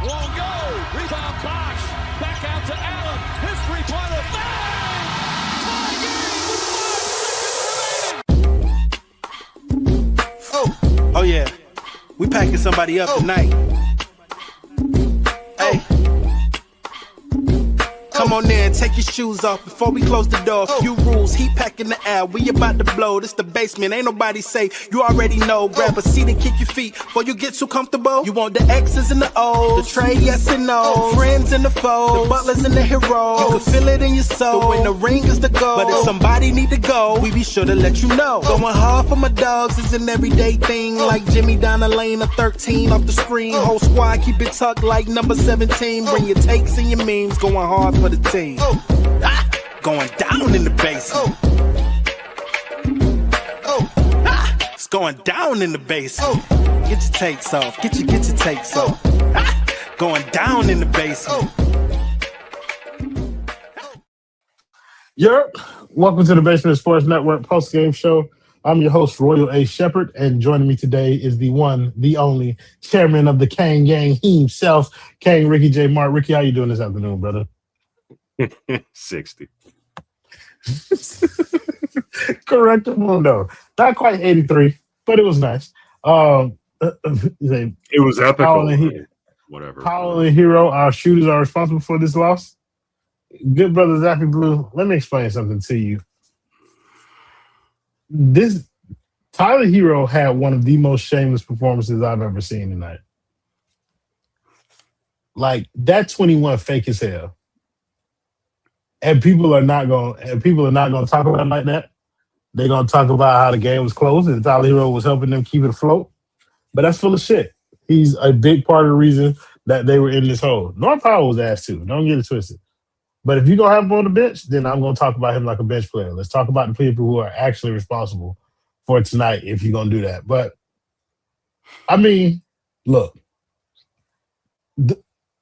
Won't go. Rebound Bosh. Back out to Allen. His three-pointer. Bang! Tie game with 5 seconds remaining. Oh yeah. We packing somebody up tonight. Hey. Come on in, take your shoes off before we close the door. Few rules, heat packing the air, we about to blow. This the basement, ain't nobody safe, you already know. Grab a seat and kick your feet before you get too comfortable. You want the X's and the O's, the trade yes and no, friends and the foes, the butlers and the heroes. You can feel it in your soul, but when the ring is the goal. But if somebody need to go, we be sure to let you know. Going hard for my dogs is an everyday thing. Like Jimmy down the lane of 13 off the screen. Whole squad keep it tucked like number 17. Bring your takes and your memes, going hard for the team. Going down in the basement. It's going down in the basement. Get your takes off. Get your takes off. Going down in the basement. Yep. Welcome to the Basement Sports Network Postgame Show. I'm your host, Royal A. Shepherd, and joining me today is the one, the only chairman of the Kang Gang himself, Kang Ricky J. Mark. Ricky, how you doing this afternoon, brother? 60. Correct, no, not quite 83, but it was nice. It was epical. Whatever. Powell and Herro, our shooters, are responsible for this loss. Good brother Zappy Blue, let me explain something to you. This Tyler Herro had one of the most shameless performances I've ever seen tonight. Like that 21 fake as hell. And people are not going to talk about it like that. They're going to talk about how the game was close and Tyler Herro was helping them keep it afloat. But that's full of shit. He's a big part of the reason that they were in this hole. Norm Powell was ass too. Don't get it twisted. But if you're going to have him on the bench, then I'm going to talk about him like a bench player. Let's talk about the people who are actually responsible for tonight if you're going to do that. But, I mean, look.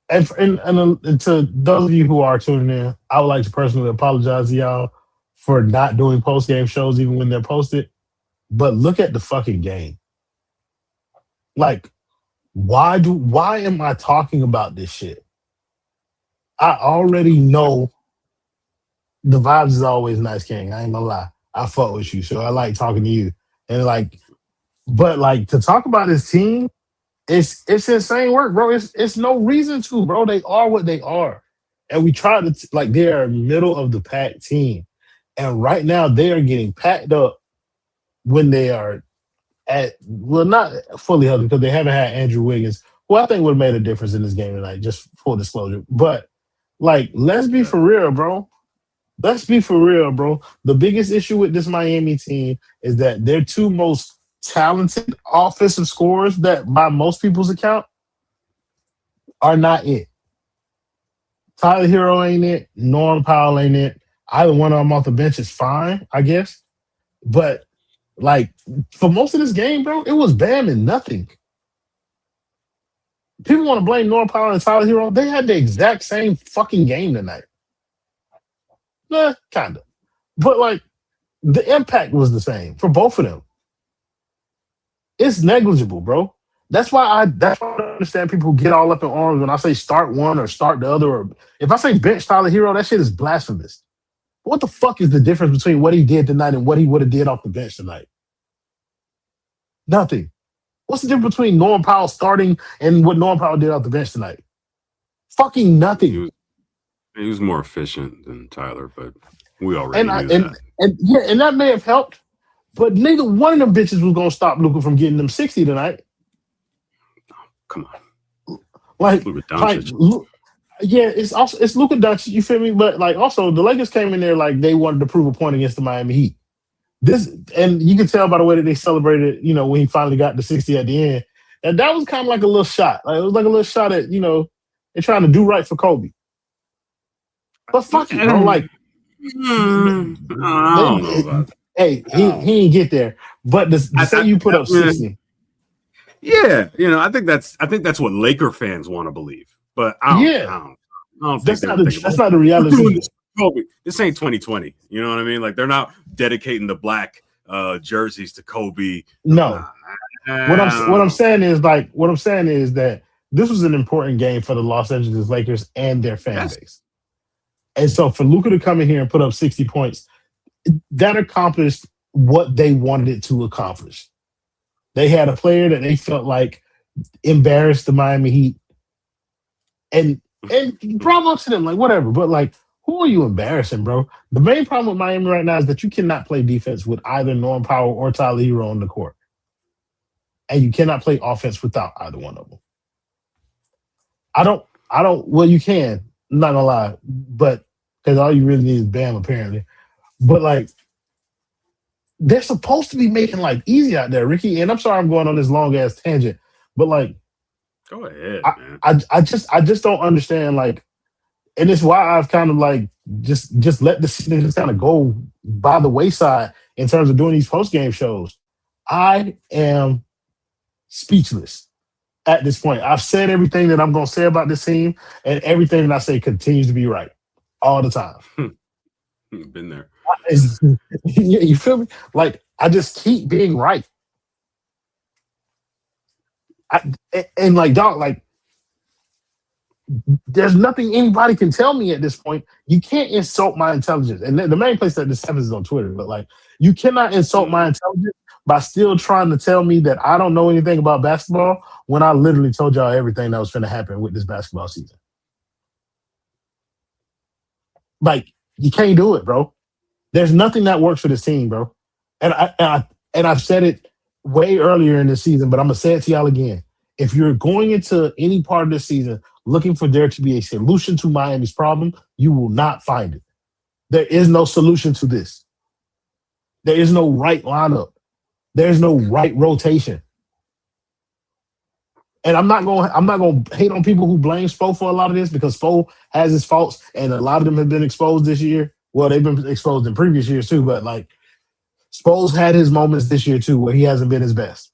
And to those of you who are tuning in, I would like to personally apologize to y'all for not doing post-game shows even when they're posted. But look at the fucking game. Like, why am I talking about this shit? I already know the vibes is always nice, King. I ain't gonna lie. I fuck with you, so I like talking to you. And but to talk about this team, it's insane work, bro. It's no reason to, bro. They are what they are. And we try to, they're a middle of the pack team. And right now, they are getting packed up when they are not fully healthy because they haven't had Andrew Wiggins, who I think would have made a difference in this game tonight, just full disclosure. But, let's be for real, bro. Let's be for real, bro. The biggest issue with this Miami team is that their two most talented offensive scorers that by most people's account are not it. Tyler Herro ain't it. Norm Powell ain't it. Either one of them off the bench is fine, I guess. But, for most of this game, bro, it was Bam and nothing. People want to blame Norm Powell and Tyler Herro. They had the exact same fucking game tonight. Nah, kind of. But, the impact was the same for both of them. It's negligible, bro. That's why I don't understand people who get all up in arms when I say start one or start the other. Or if I say bench Tyler Herro, that shit is blasphemous. What the fuck is the difference between what he did tonight and what he would have did off the bench tonight? Nothing. What's the difference between Norm Powell starting and what Norm Powell did off the bench tonight? Fucking nothing. He was more efficient than Tyler, but we already knew that. And that may have helped. But neither one of them bitches was going to stop Luka from getting them 60 tonight. Come on. Luka Doncic. It's Luka Doncic, you feel me? But, also, the Lakers came in there they wanted to prove a point against the Miami Heat. And you can tell by the way that they celebrated, when he finally got the 60 at the end. And that was kind of like a little shot. It was like a little shot at, they're trying to do right for Kobe. But fuck it, bro. I don't know about that. Hey, he didn't get there. But say you put up 60. Yeah, I think that's what Laker fans want to believe. But I don't think that's not the reality. Kobe. This ain't 2020. You know what I mean? They're not dedicating the black jerseys to Kobe. No. What I'm saying is that this was an important game for the Los Angeles Lakers and their fan Yes. base. And so for Luka to come in here and put up 60 points, that accomplished what they wanted it to accomplish. They had a player that they felt like embarrassed the Miami Heat. And bravo to them, like whatever. But like, who are you embarrassing, bro? The main problem with Miami right now is that you cannot play defense with either Norm Powell or Tyler Herro on the court. And you cannot play offense without either one of them. Well, you can, I'm not gonna lie, but because all you really need is Bam, apparently. But like, they're supposed to be making life easy out there, Ricky. And I'm sorry I'm going on this long ass tangent, but like, go ahead, man. I just don't understand, like, and it's why I've kind of like just let the season just kind of go by the wayside in terms of doing these post-game shows. I am speechless at this point. I've said everything that I'm going to say about this team, and everything that I say continues to be right all the time. Been there. You feel me? Like, I just keep being right. And like, dog, like, there's nothing anybody can tell me at this point. You can't insult my intelligence. And the main place that this happens is on Twitter. But like, you cannot insult my intelligence by still trying to tell me that I don't know anything about basketball when I literally told y'all everything that was going to happen with this basketball season. Like, you can't do it, bro. There's nothing that works for this team, bro. And I've said it way earlier in the season, but I'm gonna say it to y'all again. If you're going into any part of this season looking for there to be a solution to Miami's problem, you will not find it. There is no solution to this. There is no right lineup. There's no right rotation. And I'm not going to hate on people who blame Spo for a lot of this, because Spo has his faults, and a lot of them have been exposed this year. Well, they've been exposed in previous years too, but like, Spo's had his moments this year too where he hasn't been his best.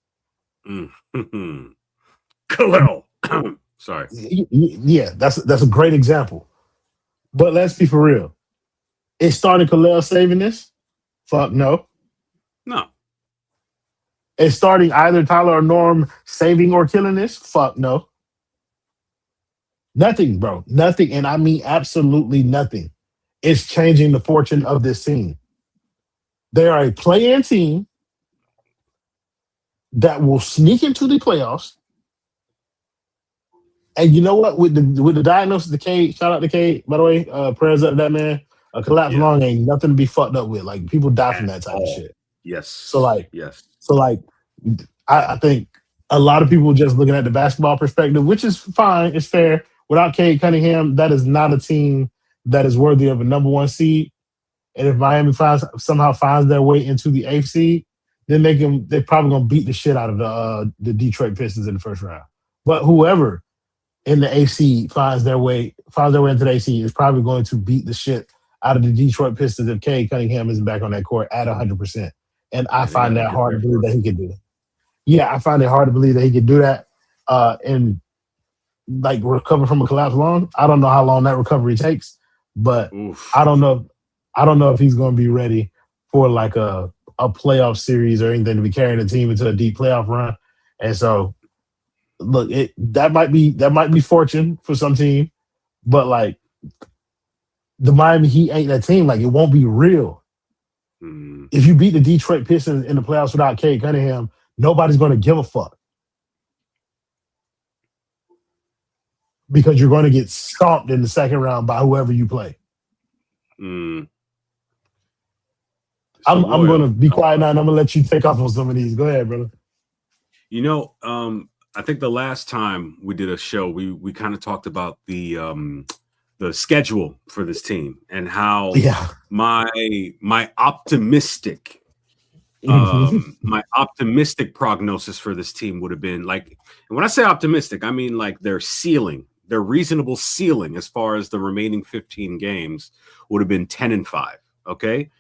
Kel'el. Sorry. Yeah, that's a great example. But let's be for real. Is starting Kel'el saving this? Fuck no. No. Is starting either Tyler or Norm saving or killing this? Fuck no. Nothing, bro. Nothing. And I mean absolutely nothing. It's changing the fortune of this team. They are a play-in team that will sneak into the playoffs. And you know what? With the diagnosis of K, shout out to K, by the way, prayers up to that man. A collapse lung ain't nothing to be fucked up with. Like, people die from that type of shit. Yes. So I think a lot of people just looking at the basketball perspective, which is fine, it's fair. Without Cade Cunningham, that is not a team that is worthy of a number one seed. And if Miami somehow finds their way into the 8th seed, then they're probably gonna beat the shit out of the Detroit Pistons in the first round. But whoever in the 8th seed finds their way into the 8th seed is probably going to beat the shit out of the Detroit Pistons if Cade Cunningham isn't back on that court at 100%. And I find that hard to believe that he could do it. Yeah, I find it hard to believe that he could do that and like recover from a collapsed lung. I don't know how long that recovery takes, but I don't know if he's going to be ready for like a playoff series or anything to be carrying the team into a deep playoff run. And so, look, that might be fortune for some team, but like the Miami Heat ain't that team. Like, it won't be real. If you beat the Detroit Pistons in the playoffs without Cade Cunningham, nobody's going to give a fuck. Because you're going to get stomped in the second round by whoever you play. I'm going to be quiet now, and I'm going to let you take off on some of these. Go ahead, brother. You know, I think the last time we did a show, we kind of talked about the schedule for this team and how my optimistic prognosis for this team would have been like, and when I say optimistic, I mean like their reasonable ceiling as far as the remaining 15 games would have been 10-5. Okay.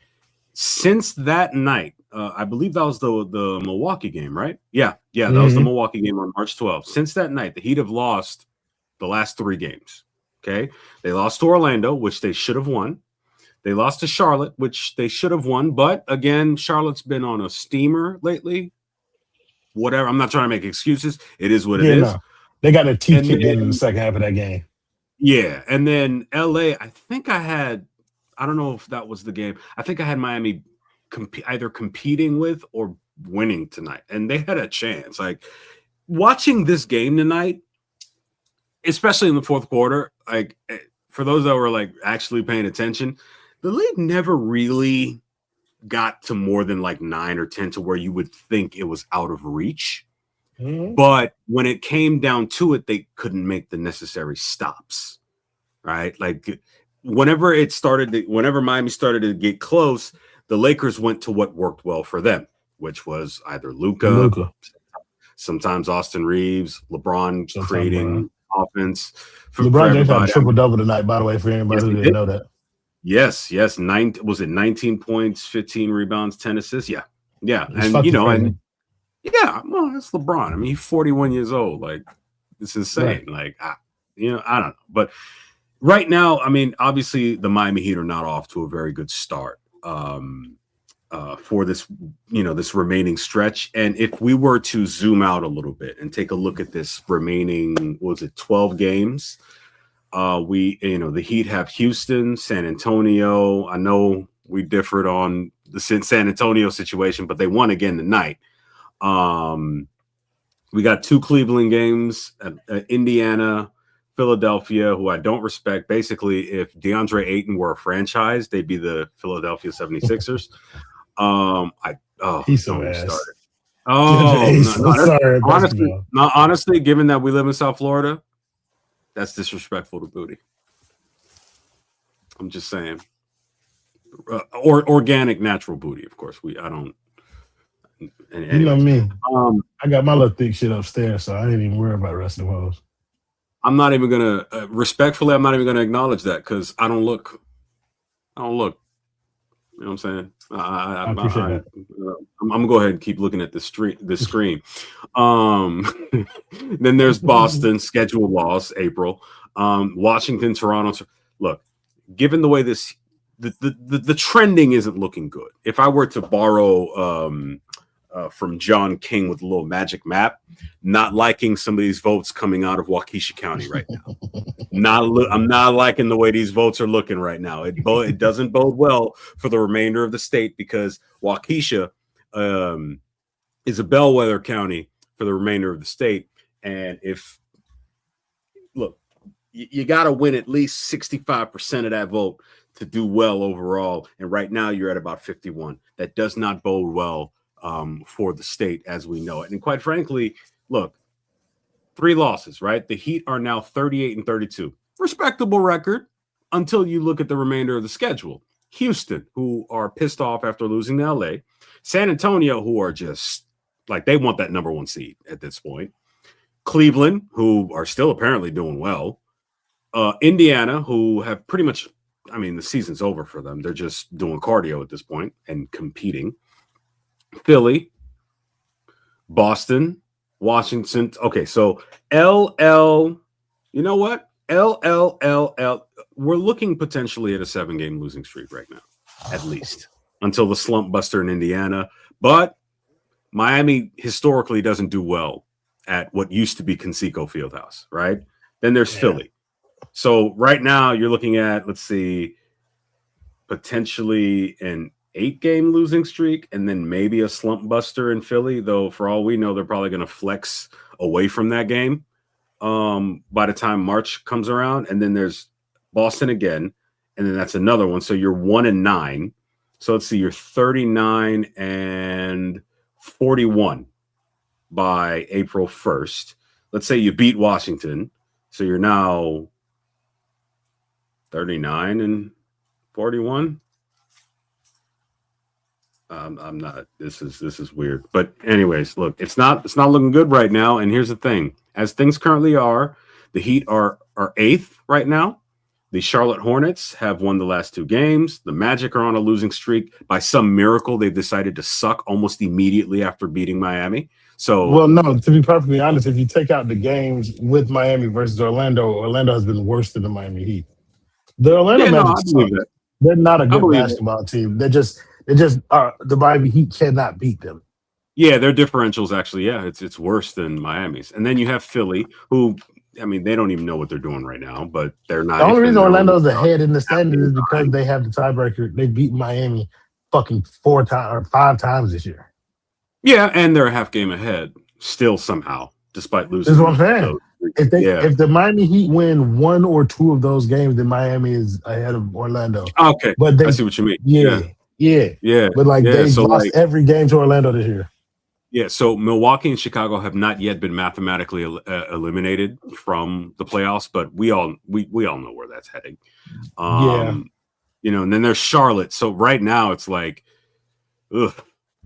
Since that night, I believe that was the Milwaukee game, right? Yeah. That was the Milwaukee game on March 12th. Since that night, the Heat have lost the last 3 games. Okay. They lost to Orlando, which they should have won. They lost to Charlotte, which they should have won. But again, Charlotte's been on a steamer lately. Whatever. I'm not trying to make excuses. It is what it is. They got their teeth And kicked in the then, second half of that game. yeah, and then LA, I think I don't know if that was the game. I think I had Miami either competing with or winning tonight, and they had a chance. Like watching this game tonight, especially in the fourth quarter, like for those that were like actually paying attention, the league never really got to more than like 9 or 10 to where you would think it was out of reach. Mm-hmm. But when it came down to it, they couldn't make the necessary stops, right? Like whenever Miami started to get close, the Lakers went to what worked well for them, which was either Luka, sometimes Austin Reeves, LeBron creating offense. LeBron James had a triple-double tonight, by the way, for anybody who didn't know that. Yes. 19 points, 15 rebounds, 10 assists? Yeah. And, well, it's LeBron. I mean, he's 41 years old. Like, it's insane. Right. Like, I don't know. But right now, I mean, obviously the Miami Heat are not off to a very good start for this, this remaining stretch. And if we were to zoom out a little bit and take a look at this remaining, 12 games? The Heat have Houston, San Antonio. I know we differed on the San Antonio situation, but they won again tonight. We got 2 Cleveland games, Indiana, Philadelphia, who I don't respect. Basically, if DeAndre Ayton were a franchise, they'd be the Philadelphia 76ers. He's so ass. Sorry. Honestly, given that we live in South Florida, that's disrespectful to Booty. I'm just saying. Or organic, natural Booty, of course. I don't. You know me. I got my little thick shit upstairs, so I ain't even worried about the rest of the hoes. I'm not even gonna respectfully. I'm not even gonna acknowledge that because I don't look. You know what I'm saying? I'm gonna go ahead and keep looking at the screen. Then there's Boston, scheduled loss, April. Washington, Toronto. Look, given the way the trending isn't looking good. If I were to borrow from John King with a little magic map, not liking some of these votes coming out of Waukesha County right now. I'm not liking the way these votes are looking right now. It doesn't bode well for the remainder of the state because Waukesha is a bellwether county for the remainder of the state. And you got to win at least 65% of that vote to do well overall. And right now you're at about 51. That does not bode well for the state as we know it. And quite frankly, look, 3 losses, right? The Heat are now 38-32. Respectable record until you look at the remainder of the schedule. Houston, who are pissed off after losing to LA. San Antonio, who are just like they want that number 1 seed at this point. Cleveland, who are still apparently doing well. Indiana, who have pretty much, I mean, the season's over for them. They're just doing cardio at this point and competing. Philly, Boston, Washington. Okay, so LL, you know what? LLLL. We're looking potentially at a 7-game losing streak right now, at least, until the slump buster in Indiana. But Miami historically doesn't do well at what used to be Conseco Fieldhouse, right? Then there's Philly. So right now you're looking at, let's see, potentially an 8-game losing streak and then maybe a slump buster in Philly, though for all we know, they're probably going to flex away from that game by the time March comes around. And then there's Boston again, and then that's another one. So you're 1-9. So let's see, you're 39-41 by April 1st. Let's say you beat Washington. So you're now 39-41. I'm not. This is weird. But anyways, look, it's not looking good right now. And here's the thing: as things currently are, the Heat are 8th right now. The Charlotte Hornets have won the last 2 games. The Magic are on a losing streak. By some miracle, they've decided to suck almost immediately after beating Miami. So, well, no, to be perfectly honest, if you take out the games with Miami versus Orlando has been worse than the Miami Heat. The Orlando Magic, they're not a good basketball team. They're just the Miami Heat cannot beat them. Yeah, their differentials actually, it's worse than Miami's. And then you have Philly, who, I mean, they don't even know what they're doing right now, but they're The ninth. only reason and they're only Orlando's ahead in the standings is because behind. they have the tiebreaker. They beat Miami fucking 4 times or 5 times this year. Yeah, and they're a half game ahead still somehow, despite losing. That's what I'm saying. If the Miami Heat win 1 or 2 of those games, then Miami is ahead of Orlando. Okay, but I see what you mean. Yeah. But like they've so lost every game to Orlando this year. Yeah, so Milwaukee and Chicago have not yet been mathematically eliminated from the playoffs, but we all know where that's heading. You know, and then there's Charlotte. So right now it's like, ugh.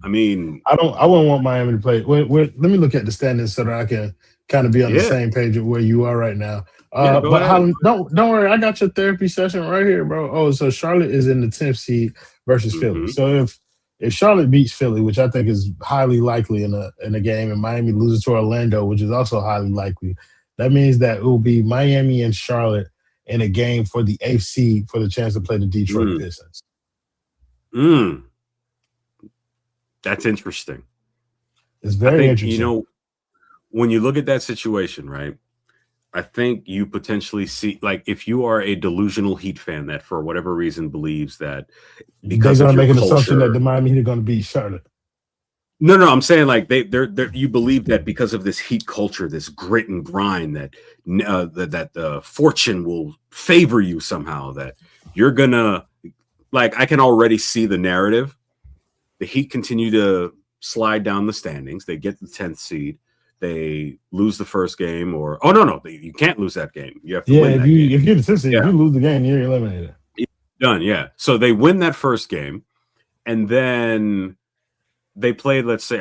I mean, I wouldn't want Miami to play. Let me look at the standings so that I can kind of be on the same page of where you are right now. But Holland, don't worry, I got your therapy session right here, bro. Oh, so Charlotte is in the 10th seed versus Philly. So if Charlotte beats Philly, which I think is highly likely in a game, and Miami loses to Orlando, which is also highly likely, that means that it will be Miami and Charlotte in a game for the 8th seed for the chance to play the Detroit Pistons. That's interesting. It's very interesting. You know, when you look at that situation, right? I think you potentially see, like, if you are a delusional Heat fan that for whatever reason believes that because they're going to make culture, an assumption that the Miami Heat are going to beat Charlotte. No, I'm saying like they're you believe that because of this Heat culture, this grit and grind, that that fortune will favor you somehow. That you're gonna, like, I can already see the narrative. The Heat continue to slide down the standings. They get the 10th seed. They lose the first game, or you can't lose that game. You have to win that game. If you're the 10th seed, if you lose the game, you're eliminated. Done. Yeah. So they win that first game, and then they play. Let's say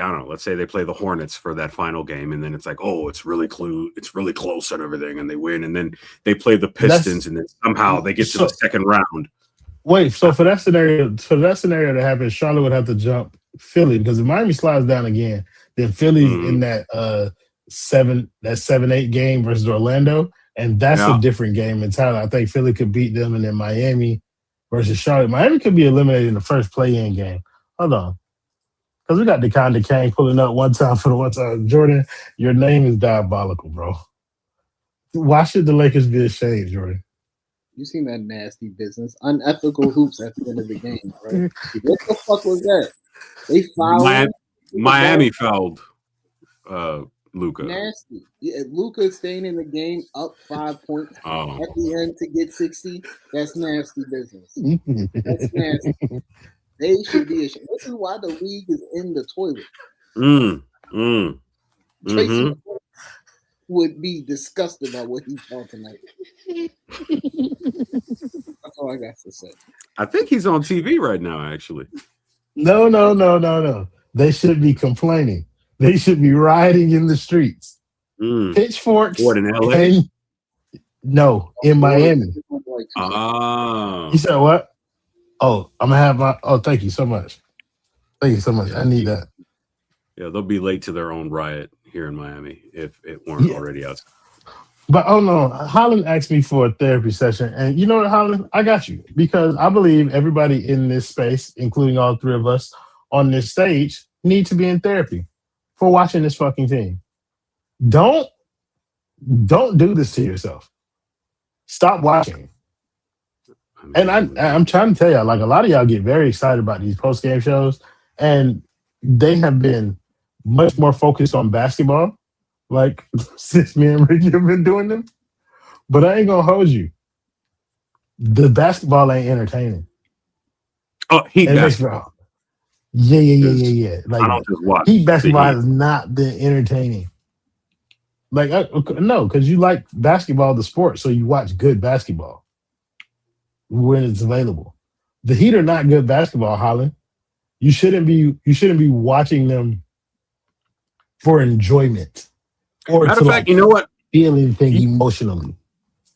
they play the Hornets for that final game, and then it's like, oh, it's really close and everything, and they win, and then they play the Pistons, and then somehow they get to the second round. Wait, so for that scenario to happen, Charlotte would have to jump Philly, because if Miami slides down again, then Philly's in that 7-8 game versus Orlando, and that's a different game entirely. I think Philly could beat them, and then Miami versus Charlotte. Miami could be eliminated in the first play-in game. Hold on. Because we got DeConda Kang pulling up one time for the one time. Jordan, your name is diabolical, bro. Why should the Lakers be ashamed, Jordan? You seen that nasty business. Unethical hoops at the end of the game, right? What the fuck was that? They fouled. Miami fouled Luka. Nasty. Yeah, Luka staying in the game up 5 points at the end to get 60. That's nasty business. That's nasty. They should be ashamed. This is why the league is in the toilet. Tracy would be disgusted by what he saw tonight. That's all I got to say. I think he's on TV right now, actually. No. They should be complaining. They should be rioting in the streets. Pitchforks. What, in LA? No, in Miami. Oh. You said what? Oh, I'm going to have my... Oh, thank you so much. Thank you so much. I need that. Yeah, they'll be late to their own riot here in Miami if it weren't already out. But no, Holland asked me for a therapy session, and you know what, Holland? I got you, because I believe everybody in this space, including all 3 of us on this stage, need to be in therapy for watching this fucking team. Don't do this to yourself. Stop watching. And I'm trying to tell y'all, like, a lot of y'all get very excited about these post-game shows, and they have been much more focused on basketball, like since me and Ricky have been doing them. But I ain't gonna hold you. The basketball ain't entertaining. Oh, Heat basketball. Yeah. Like, I don't just watch. Heat basketball has not been entertaining. Like, no, because you like basketball, the sport, so you watch good basketball when it's available. The Heat are not good basketball, Holland. You shouldn't be watching them for enjoyment. Or matter of fact, you know what? Feel anything emotionally.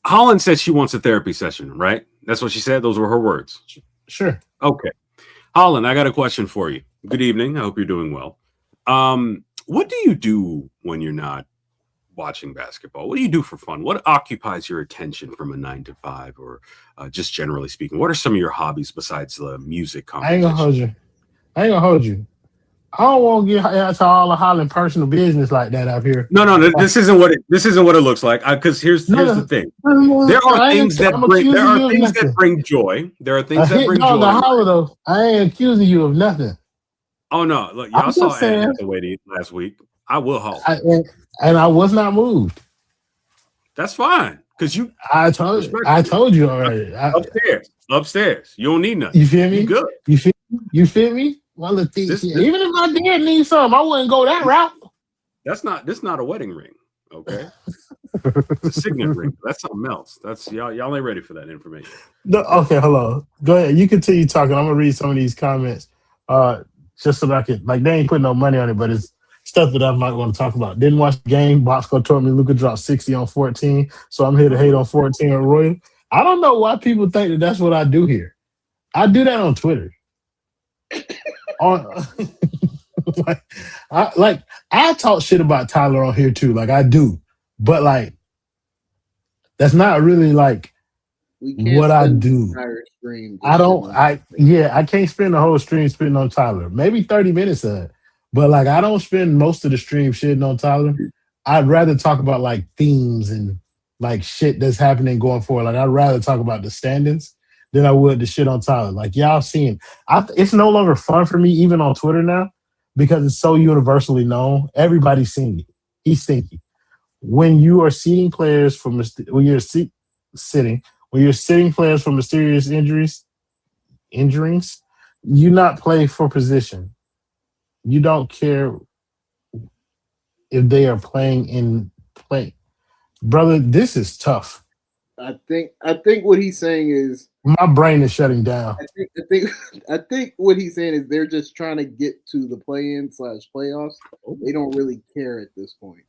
Holland said she wants a therapy session, right? That's what she said. Those were her words. Sure. Okay. Holland, I got a question for you. Good evening. I hope you're doing well. What do you do when you're not watching basketball? What do you do for fun? What occupies your attention from a 9 to 5, or just generally speaking? What are some of your hobbies besides the music competition? I ain't gonna hold you. I don't want to get into all the hollering personal business like that out here. No. This isn't what it looks like. Because here's the thing. There are things that bring joy. There are things that bring joy. Though. I ain't accusing you of nothing. Oh no! Look, y'all saw Anne Hathaway last week. I will holler. And I was not moved. That's fine. Because I told you already. Upstairs. You don't need nothing. You feel me? You good. You feel me? Well, even if I did need something, I wouldn't go that route. This not a wedding ring, okay? It's a signet ring. That's something else. That's y'all ain't ready for that information. No, okay, hold on. Go ahead. You continue talking. I'm gonna read some of these comments. Just so that I can they ain't putting no money on it, but it's stuff that I might want to talk about. Didn't watch the game. Boxco told me Luka dropped 60 on 14, so I'm here to hate on 14 on Royal. I don't know why people think that that's what I do here. I do that on Twitter. I talk shit about Tyler on here too, like I do, but that's not really what I do. I can't spend the whole stream spitting on Tyler. Maybe 30 minutes of it, but I don't spend most of the stream shitting on Tyler. I'd rather talk about themes and shit that's happening going forward. I'd rather talk about the standings than I would the shit on Tyler. Y'all seeing, it's no longer fun for me even on Twitter now because it's so universally known. Everybody's seen it. He's stinky. When you are seating players from when you're sitting players for mysterious injuries, you not play for position. You don't care if they are playing in play. Brother, this is tough. I think what he's saying is my brain is shutting down. I think what he's saying is they're just trying to get to the play-in / playoffs. They don't really care at this point.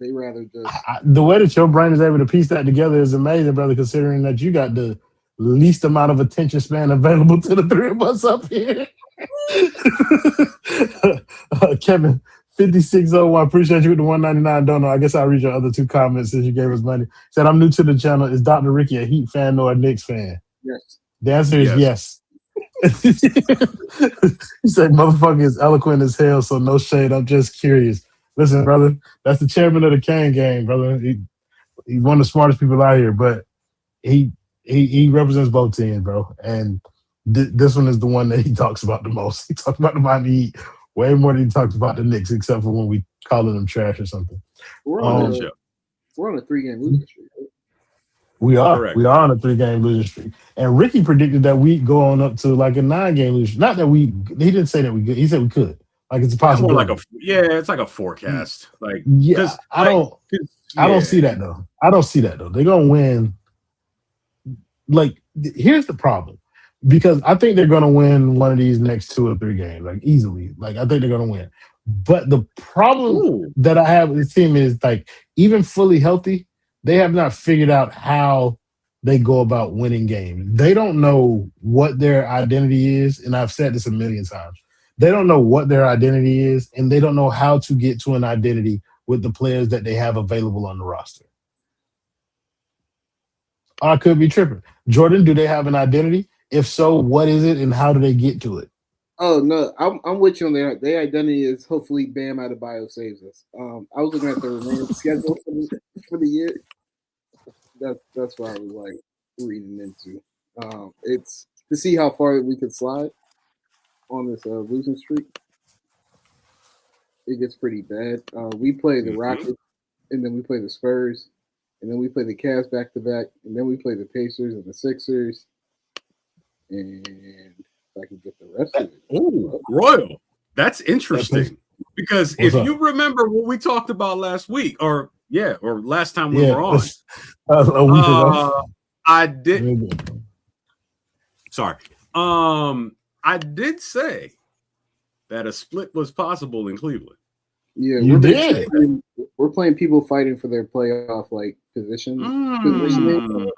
They rather just the way that your brain is able to piece that together is amazing, brother, considering that you got the least amount of attention span available to the three of us up here. Kevin 5601, appreciate you with the 199 donor. I guess I'll read your other two comments since you gave us money. Said, I'm new to the channel. Is Dr. Ricky a Heat fan or a Knicks fan? Yes. The answer is yes. He said, motherfucker is eloquent as hell, so no shade. I'm just curious. Listen, brother, that's the chairman of the Kane game, brother. He's one of the smartest people out here, but he represents both teams, bro. And this one is the one that he talks about the most. He talks about the Miami Heat way more than he talks about the Knicks, except for when we calling them trash or something. We're on a 3-game losing streak. Right? We are on a 3-game losing streak. And Ricky predicted that we'd go on up to a 9-game losing streak. Not that he didn't say that we could. He said we could. It's a possibility. It's like a forecast. I don't see that though. They're gonna win. Here's the problem. Because I think they're going to win one of these next 2 or 3 games, easily. I think they're going to win. But the problem that I have with this team is, even fully healthy, they have not figured out how they go about winning games. They don't know what their identity is, and I've said this a million times. They don't know what their identity is, and they don't know how to get to an identity with the players that they have available on the roster. I could be tripping. Jordan, do they have an identity? If so, what is it and how do they get to it? Oh, no, I'm with you on there. Their identity is hopefully Bam Adebayo saves us. I was looking at the remaining schedule for the year. That's what I was reading into. It's to see how far we could slide on this losing streak. It gets pretty bad. We play the Rockets, and then we play the Spurs, and then we play the Cavs back-to-back, and then we play the Pacers and the Sixers. And if I can get the rest of it. Oh, Royal. That's interesting. Because if you remember what we talked about last week, or last time we were on. A week ago. I did. Sorry. I did say that a split was possible in Cleveland. Yeah, you did. We're playing people fighting for their playoff position. Positioning.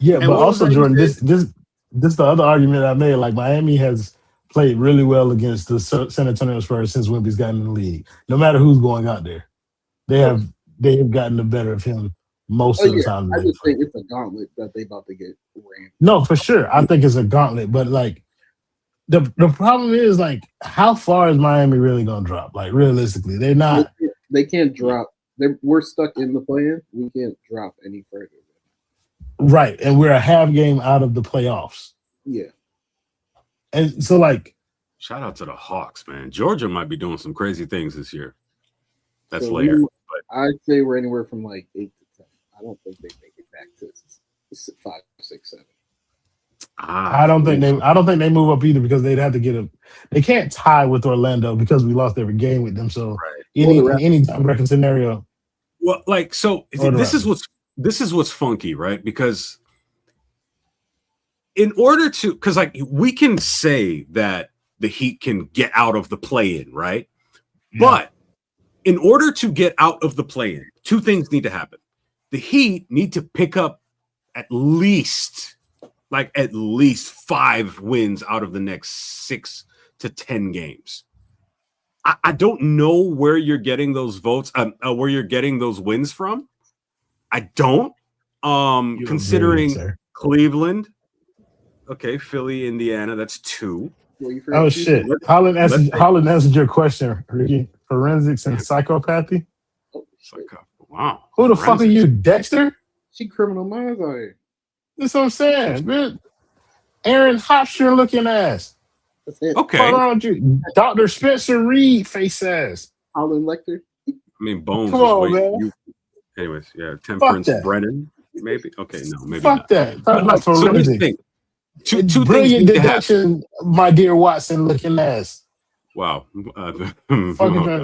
Yeah, but also, Jordan, this the other argument I made. Miami has played really well against the San Antonio Spurs since Wemby's gotten in the league. No matter who's going out there, they have gotten the better of him most of the time. I just think it's a gauntlet that they about to get ran. No, for sure. I think it's a gauntlet, but the problem is like how far is Miami really gonna drop? Like realistically, they're not. They can't drop. We're stuck in the play-in. We can't drop any further. Right, and we're a half game out of the playoffs. Yeah, and so like, shout out to the Hawks, man. Georgia might be doing some crazy things this year. That's so later. But I'd say we're anywhere from like 8 to 10. I don't think they make it back to 5, 6, 7. I don't think they move up either because they'd have to get they can't tie with Orlando because we lost every game with them. So any time record scenario. Well, like so this is what's funky, right? Because in order to like we can say that the Heat can get out of the play-in, right? Yeah. But in order to get out of the play-in, two things need to happen. The Heat need to pick up at least 5 wins out of the next 6 to 10 games. I don't know where you're getting those votes, where you're getting those wins from. I don't. Considering Cleveland, okay, Philly, Indiana, that's 2. Oh shit! Holland answered your question, Ricky. Forensics and psychopathy. Wow. Who the fuck are you, Dexter? She criminal minds out here. That's what I'm saying, man. Aaron Hofstra looking ass. Okay. What's wrong with you? Dr. Spencer Reed face ass. Holland Lecter. I mean, Bones. Come on, man. Anyways, yeah. Temperance Brennan, maybe. Okay, no, maybe fuck not. That. But, so here's the thing. Two brilliant deduction, my dear Watson looking ass. Wow. Fucking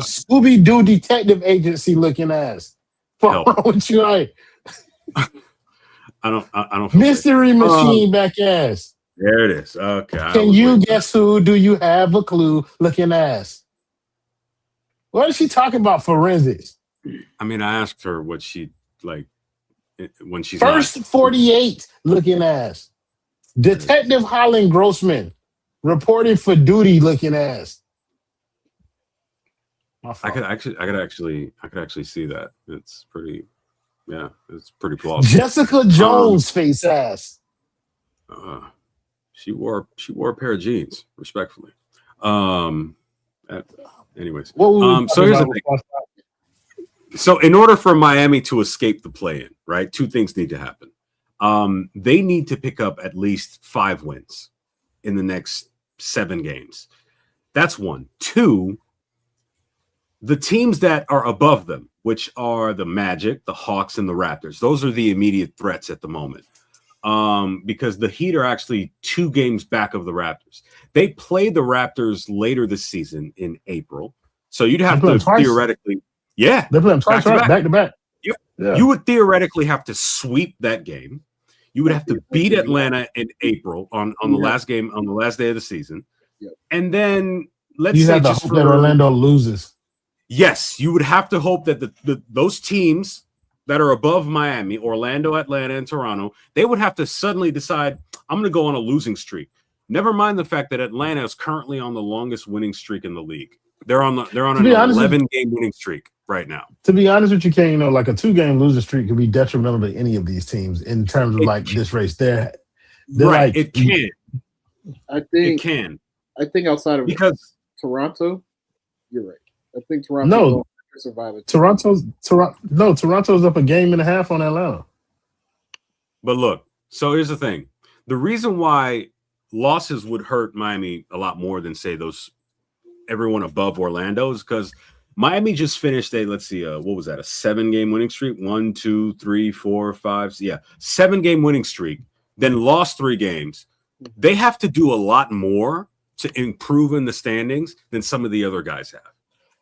Scooby Doo detective agency looking ass. Fuck wrong with you, right? I don't. Mystery machine back ass. There it is. Okay. Can you guess who? Do you have a clue? Looking ass. What is she talking about? Forensics. I mean, I asked her what she like when she's first 48 looking ass. Detective Holland Grossman reported for duty looking ass. I could actually see that. It's pretty. Yeah, it's pretty plausible. Jessica Jones face ass. She wore a pair of jeans, respectfully. Anyways, so here's the thing. So in order for Miami to escape the play-in, right, two things need to happen. They need to pick up at least 5 wins in the next 7 games. That's 1. 2, the teams that are above them, which are the Magic, the Hawks, and the Raptors, those are the immediate threats at the moment. Because the Heat are actually 2 games back of the Raptors. They play the Raptors later this season in April. So you'd have to theoretically, they're playing twice, back to back. Yeah. You would theoretically have to sweep that game. You would have to beat Atlanta in April on the last game, on the last day of the season. Yep. And then let's say just hope that Orlando loses. Yes, you would have to hope that those teams that are above Miami, Orlando, Atlanta, and Toronto, they would have to suddenly decide, I'm going to go on a losing streak. Never mind the fact that Atlanta is currently on the longest winning streak in the league. They're on an 11-game winning streak right now. To be honest with you, Ken, like a 2-game losing streak could be detrimental to any of these teams in terms of this race. They're right. It can. I think it can. I think outside of Toronto, you're right. I think Toronto survive it. Toronto's up a game and a half on Atlanta. But look, so here's the thing. The reason why losses would hurt Miami a lot more than say everyone above Orlando is because Miami just finished what was that? A 7-game winning streak? 1, 2, 3, 4, 5. 7-game winning streak. Then lost 3 games. They have to do a lot more to improve in the standings than some of the other guys have.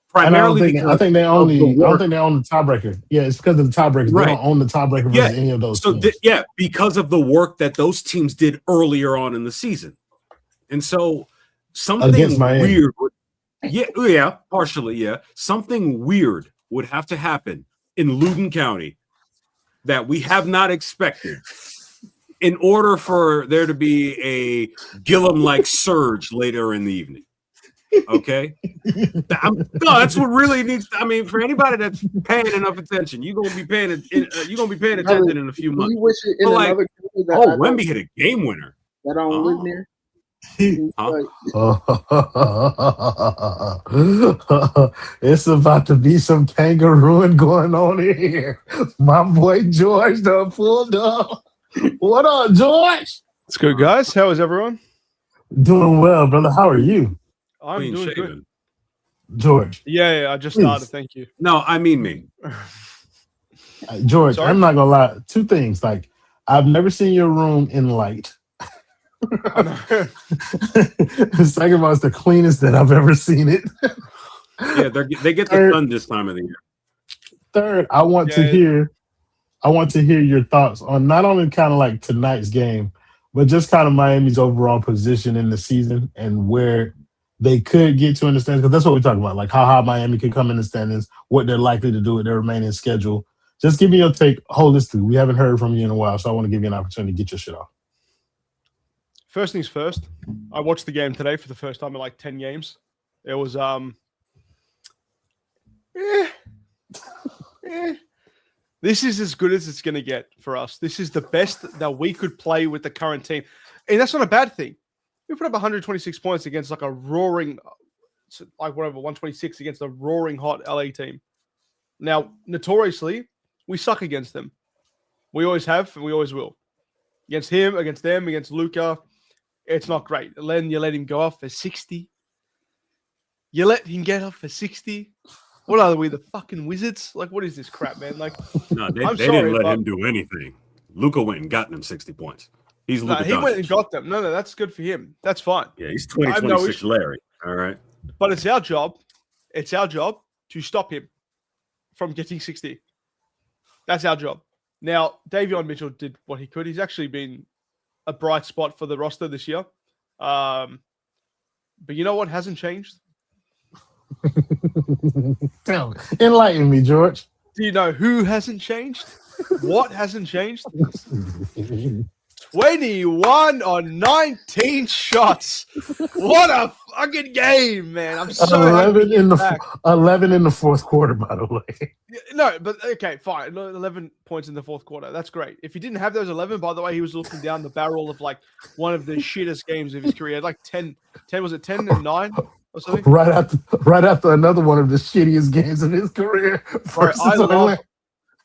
Primarily, I think they own the tiebreaker. Yeah, it's because of the tiebreaker. Right. They don't own the tiebreaker versus any of those. So because of the work that those teams did earlier on in the season, and so something weird. Partially. Something weird would have to happen in Loudoun County that we have not expected in order for there to be a Gillum-like surge later in the evening. Okay, that's what really needs. I mean, for anybody that's paying enough attention, you're gonna be paying attention in a few months. Wemby hit a game winner. That don't live near. It's about to be some kangarooing going on in here. My boy George done pulled up. What up, George? It's good, guys. How is everyone? Doing well, brother. How are you? I'm Clean doing shaven. good. George. Yeah, I just started. Thank you. No, I mean me. George, Sorry? I'm not gonna lie. Two things. Like, I've never seen your room in light. The second of all, it's the cleanest that I've ever seen it. Yeah, they get the sun this time of the year. Third, I want to hear your thoughts on not only kind of like tonight's game, but just kind of Miami's overall position in the season and where they could get to in the standings. Because that's what we're talking about, like how high Miami could come in the standings, what they're likely to do with their remaining schedule. Just give me your take holistically. We haven't heard from you in a while, so I want to give you an opportunity to get your shit off. First things first, I watched the game today for the first time in like 10 games. It was This is as good as it's going to get for us. This is the best that we could play with the current team. And that's not a bad thing. We put up 126 points against like a roaring, like whatever, 126 against a roaring hot LA team. Now, notoriously, we suck against them. We always have, and we always will. Against him, against them, against Luka, it's not great. Then you let him go off for 60. You let him get off for 60. What are we, the fucking Wizards? Like, what is this crap, man? Like, no, they didn't let him do anything. Luka went and got them 60 points. He's Luka. He went and got them. No, that's good for him. That's fine. Yeah, he's 26 Larry. All right. But it's our job. It's our job to stop him from getting 60. That's our job. Now, Davion Mitchell did what he could. He's actually been a bright spot for the roster this year. But you know what hasn't changed? Enlighten me, George. Do you know who hasn't changed? What hasn't changed? 21 on 19 shots. What a fucking game, man. I'm so 11 in the fourth quarter, by the way. No, but okay, fine. 11 points in the fourth quarter. That's great. If he didn't have those 11, by the way, he was looking down the barrel of like one of the shittest games of his career. Like 10 was it 10 and 9 or something? Right after another one of the shittiest games of his career.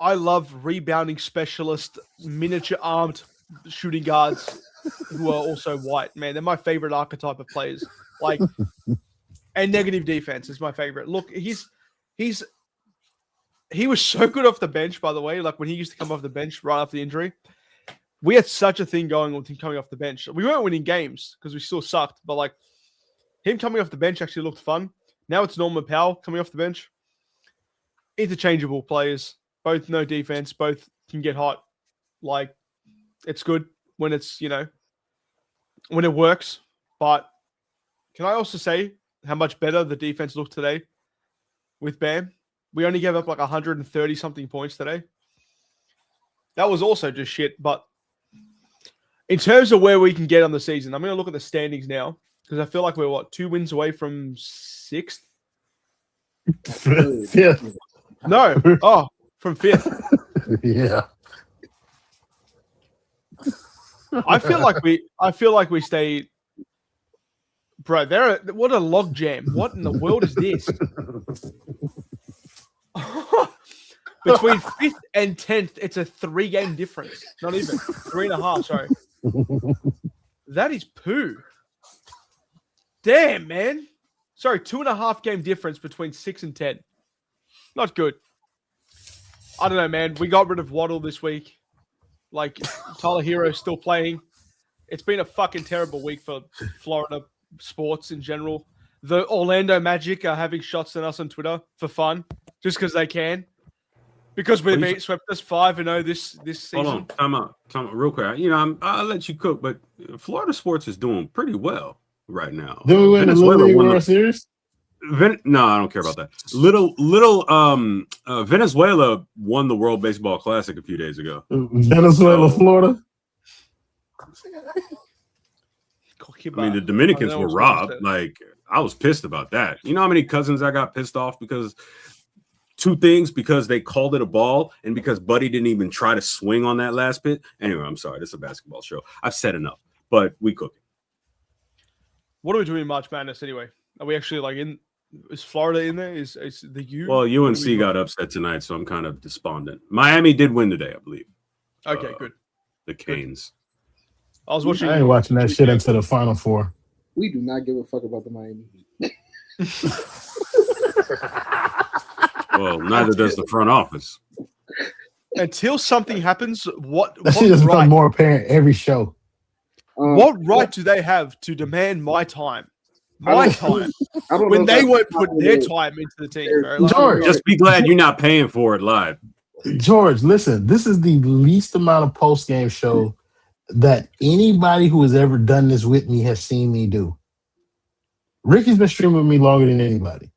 I love rebounding specialist, miniature armed shooting guards who are also white. Man, they're my favorite archetype of players. Like, and negative defense is my favorite. Look, he was so good off the bench, by the way. Like when he used to come off the bench right after the injury, we had such a thing going with him coming off the bench. We weren't winning games because we still sucked, but like him coming off the bench actually looked fun. Now it's Norman Powell coming off the bench. Interchangeable players, both no defense, both can get hot. Like, it's good when it's, when it works. But can I also say how much better the defense looked today with Bam? We only gave up like 130 something points today. That was also just shit. But in terms of where we can get on the season, I'm going to look at the standings now because I feel like we're 2 wins away from 6th? Fifth. No. Oh, from 5th. Yeah. I feel like we stay, bro. What a log jam! What in the world is this? Between 5th and 10th, it's a 3-game difference. Not even 3.5. Sorry, that is poo. Damn, man. Sorry, 2.5 game difference between 6 and 10. Not good. I don't know, man. We got rid of Waddle this week. Like, Tyler Herro still playing. It's been a fucking terrible week for Florida sports in general. The Orlando Magic are having shots at us on Twitter for fun, just because they can. Because we swept us 5-0 this season. Hold on, time out, real quick. I'll let you cook, but Florida sports is doing pretty well right now. Did we win the Little League World Series? No, I don't care about that. Venezuela won the World Baseball Classic a few days ago. Venezuela, Florida. I mean, the Dominicans were robbed. Like, I was pissed about that. You know how many cousins I got pissed off because 2 things, because they called it a ball and because Buddy didn't even try to swing on that last pitch. Anyway, I'm sorry. This is a basketball show. I've said enough, but we cooking. What are we doing in March Madness anyway? Are we actually like in? Is Florida in there? Is the U? Well, UNC got upset tonight, so I'm kind of despondent. Miami did win today, I believe. Okay, good. The Canes. I was watching. I ain't watching that shit until the Final Four. We do not give a fuck about the Miami Heat. Well, neither does the front office. Until something happens, what shit has become more apparent every show. What right do they have to demand my time? My time. When they weren't putting their time into the team. Like, George, just be glad you're not paying for it live. George, listen, this is the least amount of post-game show that anybody who has ever done this with me has seen me do. Ricky's been streaming with me longer than anybody.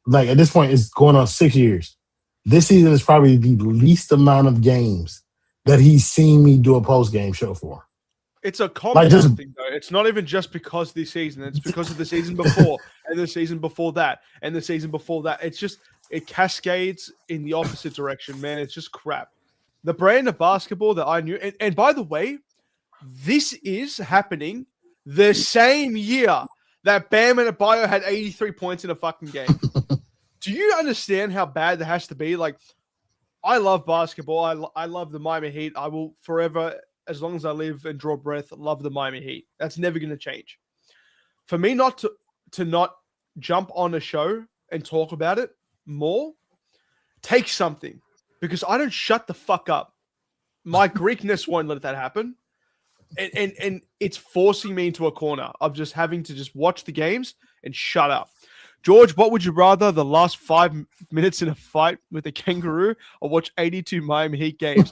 Like, at this point, it's going on 6 years. This season is probably the least amount of games that he's seen me do a post-game show for. It's a common thing, though. It's not even just because this season. It's because of the season before, and the season before that, and the season before that. It's just, it cascades in the opposite direction, man. It's just crap. The brand of basketball that I knew, and by the way, this is happening the same year that Bam and Adebayo had 83 points in a fucking game. Do you understand how bad that has to be? Like, I love basketball. I love the Miami Heat. I will forever, as long as I live and draw breath, love the Miami Heat. That's never going to change. For me not to not jump on a show and talk about it more, take something. Because I don't shut the fuck up. My Greekness won't let that happen. And it's forcing me into a corner of just having to just watch the games and shut up. George, what would you rather, the last 5 minutes in a fight with a kangaroo or watch 82 Miami Heat games?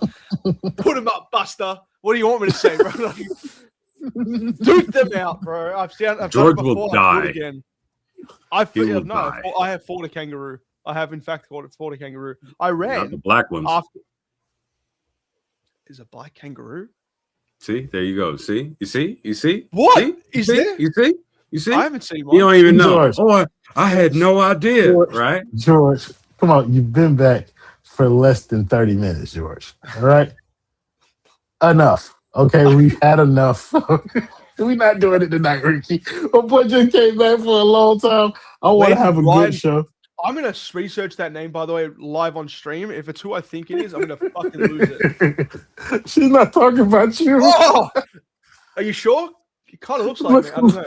Put them up, Buster. What do you want me to say, bro? Duke them out, bro. I've George done it before. will die. Again. I have fought a kangaroo. I have, in fact, fought a kangaroo. I ran. Not the black ones. Is a black kangaroo? See, there you go. See? You see? What? See? Is there? You see? I haven't seen one. You don't even know. George. Oh, I had no idea, George, right? George, come on. You've been back for less than 30 minutes, George. All right? Enough. Okay, we've had enough. We're not doing it tonight, Ricky. My boy just came back for a long time. I want to have a good show. I'm going to research that name, by the way, live on stream. If it's who I think it is, I'm going to fucking lose it. She's not talking about you. Oh! Are you sure? It kind of looks like me. I don't know.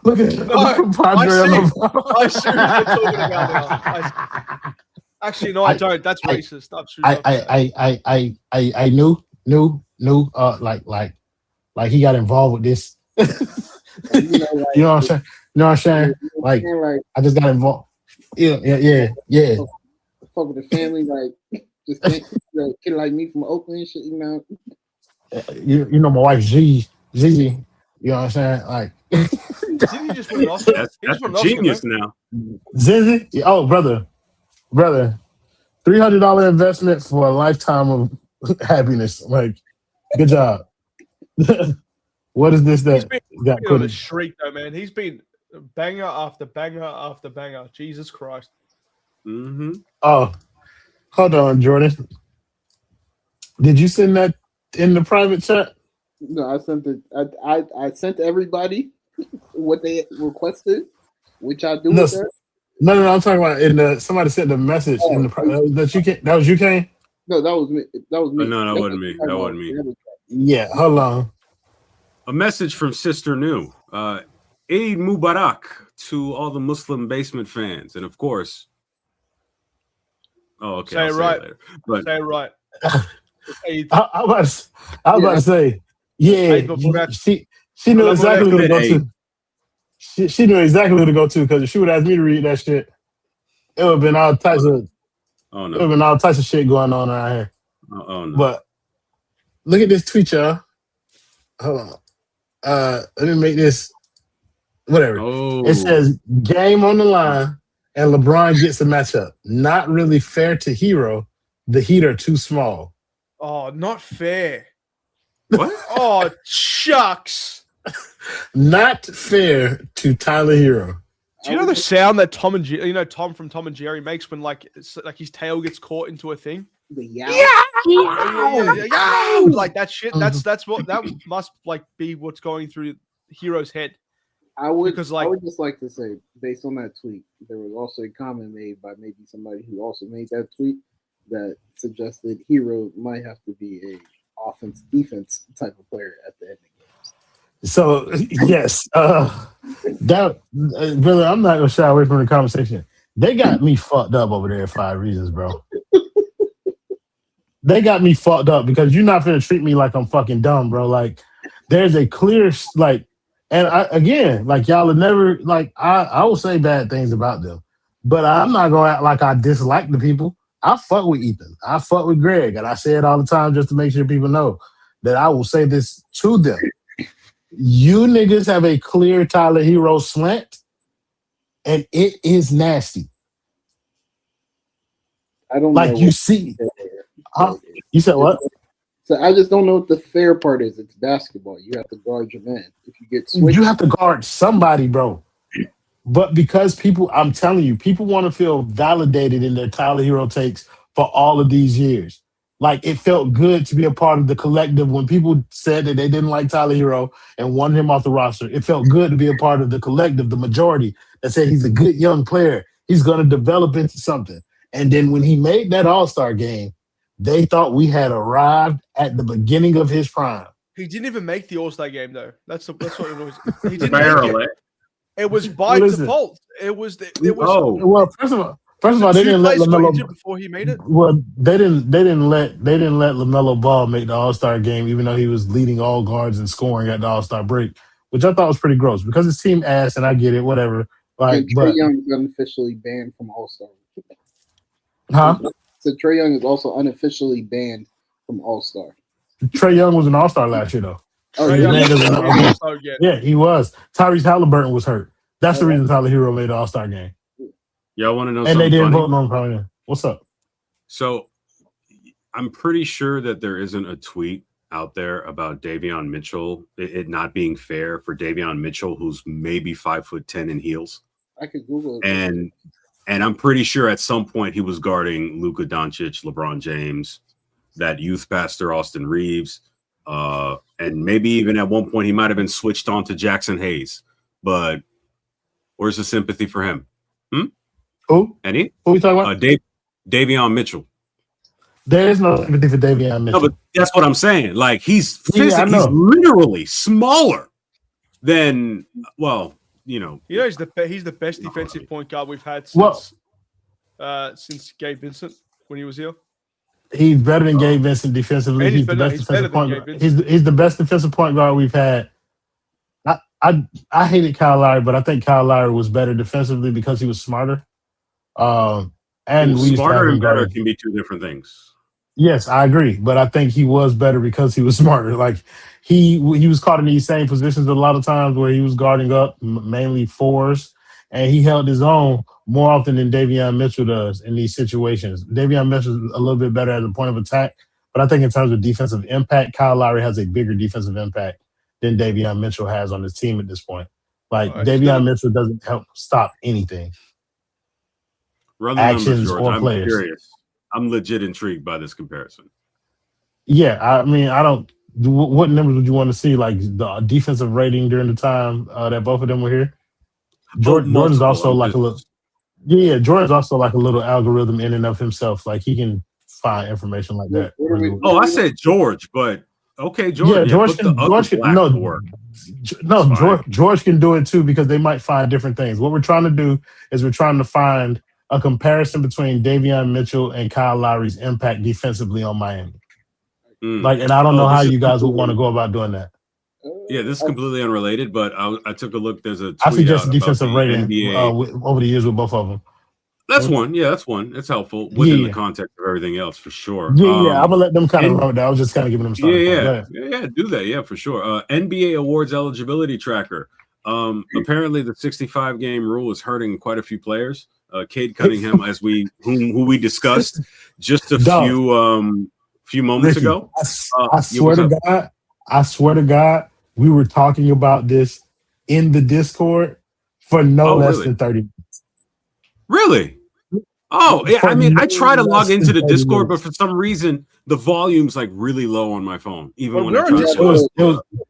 Look at I see what you're talking about now. Actually, no, I don't. That's racist. I knew, like he got involved with this. You know what I'm saying? You know what I'm saying? Like, I just got involved. Yeah. Fuck with the family, like, just think, a kid like me from Oakland and shit, you know. You know my wife Zizi. You know what I'm saying? Like, Zizi just went off. That's a genius now. Zizi, oh brother, $300 investment for a lifetime of happiness. Like, good job. What is this that got put on in the street though, man? He's been banger after banger after banger. Jesus Christ. Mm-hmm. Oh, hold on, Jordan. Did you send that in the private chat? No, I sent it. I sent everybody what they requested, which I do. No, I'm talking about in the. Somebody sent the message in the that you can. That was you, Kane? No, that was me. That was me. No, that wasn't me. That wasn't me. Yeah, hold on. A message from Sister New. Eid Mubarak to all the Muslim basement fans, and of course. Oh, okay. Say it right. Say it right. I was about to say, yeah. She knew exactly who to go to. She knew exactly who to go to because if she would ask me to read that shit, it would have been all types of. Oh no! It would have been all types of shit going on around here. Oh no! But look at this tweet, y'all. Hold on. Let me make this. Whatever. Oh. It says game on the line and LeBron gets a matchup. Not really fair to Herro. The Heat are too small. Oh, not fair. What? Oh, shucks. Not fair to Tyler Herro. Do you know the sound that Tom from Tom and Jerry makes when like his tail gets caught into a thing? The yow. Yeah. Like that shit. That must like be what's going through Herro's head. I would Because, like- I would just like to say, based on that tweet, there was also a comment made by maybe somebody who also made that tweet that suggested Herro might have to be a offense defense type of player at the end of games. So yes, that brother, I'm not gonna shy away from the conversation. They got me fucked up over there for 5 reasons, bro. They got me fucked up because you're not gonna treat me like I'm fucking dumb, bro. Like there's a clear and y'all are never like I will say bad things about them, but I'm not gonna act like I dislike the people. I fuck with Ethan. I fuck with Greg, and I say it all the time just to make sure people know that I will say this to them. You niggas have a clear Tyler Herro slant, and it is nasty. I don't Like know. you see, you said what? So I just don't know what the fair part is. It's basketball. You have to guard your man. If you get switched, You have to guard somebody, bro. But because people, I'm telling you, people want to feel validated in their Tyler Herro takes for all of these years. Like it felt good to be a part of the collective when people said that they didn't like Tyler Herro and wanted him off the roster. It felt good to be a part of the collective, the majority that said he's a good young player. He's going to develop into something. And then when he made that All-Star game, they thought we had arrived at the beginning of his prime. He didn't even make the All-Star game, though. That's what it was. He didn't Barely. make it. It was by default. It was. Well, first of all, they didn't let LaMelo before he made it. Well, they didn't let LaMelo Ball make the All-Star game, even though he was leading all guards and scoring at the All-Star break, which I thought was pretty gross because his team ass, and I get it, whatever. Like, and Trae Young is unofficially banned from All-Star. Huh? So Trae Young is also unofficially banned from All-Star. Trae Young was an All-Star last year, though. Oh, yeah, he was. Tyrese Halliburton was hurt. That's the reason Tyler Herro made the All-Star game. Y'all want to know and something they didn't funny? vote on him probably. What's up? So I'm pretty sure that there isn't a tweet out there about Davion Mitchell, it not being fair for Davion Mitchell, who's maybe 5'10" in heels. I could Google it. And I'm pretty sure at some point he was guarding Luka Doncic, LeBron James, that youth pastor Austin Reeves, and maybe even at one point he might have been switched on to Jackson Hayes. But where's the sympathy for him? Who? Any? Who are we talking about? Davion Mitchell. There is no sympathy for Davion Mitchell. No, but that's what I'm saying. Like he's he's literally smaller than he's the best defensive point guard we've had since Gabe Vincent when he was here. He's better than Gabe Vincent defensively. He's the best defensive point guard. He's the best defensive point guard we've had. I hated Kyle Lowry, but I think Kyle Lowry was better defensively because he was smarter. And smarter and better can be two different things. Yes, I agree, but I think he was better because he was smarter. Like he was caught in these same positions a lot of times where he was guarding up mainly fours, and he held his own more often than Davion Mitchell does in these situations. Davion Mitchell is a little bit better at the point of attack, but I think in terms of defensive impact, Kyle Lowry has a bigger defensive impact than Davion Mitchell has on his team at this point. Like Davion Mitchell doesn't help stop anything. Run the actions numbers, George. or I'm players. Curious. I'm legit intrigued by this comparison. Yeah, I mean, I don't. What numbers would you want to see? Like the defensive rating during the time that both of them were here. Jordan's also like a little. Yeah, Jordan's also like a little algorithm in and of himself. Like he can find information like that. I said George, but okay, George. Yeah, George can do it too because they might find different things. What we're trying to do is we're trying to find a comparison between Davion Mitchell and Kyle Lowry's impact defensively on Miami. Like, and I don't know how you guys would want to go about doing that. Yeah, this is completely unrelated, but I took a look. There's a tweet I suggest defensive rating NBA. Over the years with both of them. That's one. Yeah, that's one. It's helpful within the context of everything else for sure. Yeah, I'm gonna let them kind of run with that. I was just kind of giving them some. Yeah, do that. Yeah, for sure. NBA awards eligibility tracker. Apparently, the 65 game rule is hurting quite a few players. Cade Cunningham, who we discussed just a few moments ago. I swear to God, we were talking about this in the Discord for less than 30 minutes. Really? Oh, yeah. I mean, I try to log into the Discord, but for some reason, the volume's like really low on my phone, even when I we're try on to Discord.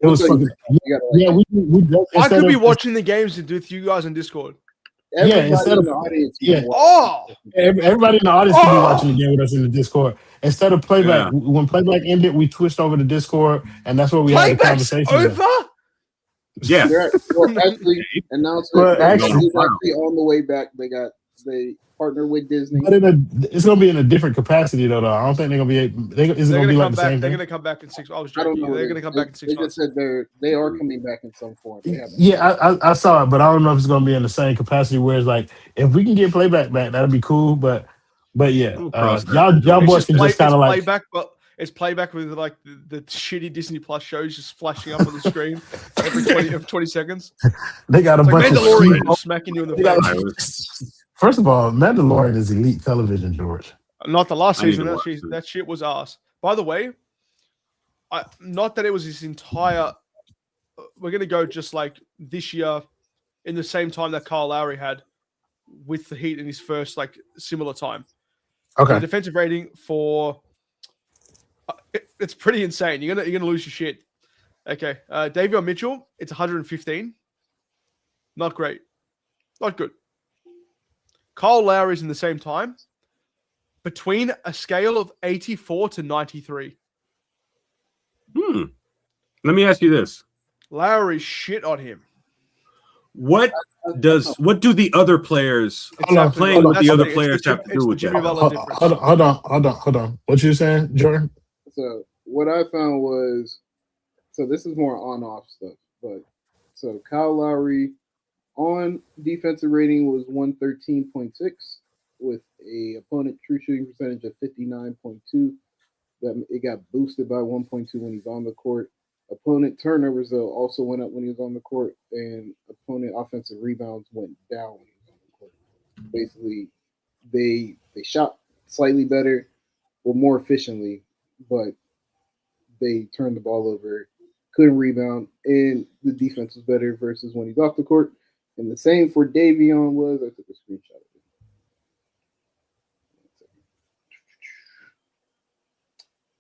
It was fucking. Yeah, I could be watching the games with you guys on Discord. Everybody instead in of the audience. everybody in the audience can be watching the game with us in the Discord. Instead of playback, Yeah. when playback ended, we switched over to Discord, and that's where we had the Playback's conversation. over? Yeah. Well, actually, announcement is actually on the way back. They partner with Disney. But it's going to be in a different capacity, though. I don't think they're going to be. Is it going to be like the same thing? They're going to come back in 6 months. I was joking. They're going to come back in 6 months. They just said they are coming back in some form. Yeah, I saw it, but I don't know if it's going to be in the same capacity. Where it's like, if we can get playback back, that'd be cool. But yeah, y'all boys can just kind of like playback, but it's playback with like the shitty Disney Plus shows just flashing up on the screen every 20 seconds. They got a bunch of Mandalorian just smacking you in the face. First of all, Mandalorian is elite television, George. Not the last season. That shit was ass. By the way, not that it was his entire. We're gonna go just like this year, in the same time that Kyle Lowry had with the Heat in his first like similar time. Okay. The defensive rating for it's pretty insane. You're gonna lose your shit. Okay, Davion Mitchell, it's 115. Not great. Not good. Kyle Lowry's in the same time, between a scale of 84 to 93. Let me ask you this. Lowry shit on him. What do the other players playing with the other players have to do with that? Hold on. What you saying, Jordan? So what I found was, so this is more on-off stuff, but so Kyle Lowry on defensive rating was 113.6 with a opponent true shooting percentage of 59.2. That it got boosted by 1.2 when he's on the court. Opponent turnovers though also went up when he was on the court, and opponent offensive rebounds went down when he was on the court. Basically, they shot slightly better or more efficiently, but they turned the ball over, couldn't rebound, and the defense was better versus when he's off the court. And the same for Davion was, I took a screenshot of it.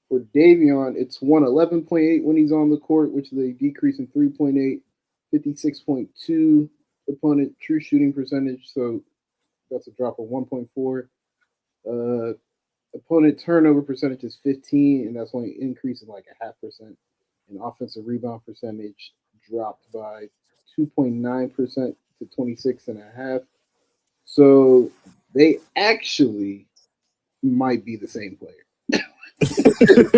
For Davion, it's 111.8 when he's on the court, which is a decrease in 3.8, 56.2 opponent true shooting percentage, so that's a drop of 1.4. Opponent turnover percentage is 15, and that's only increasing like 0.5%. And offensive rebound percentage dropped by 2.9% to 26.5. So they actually might be the same player.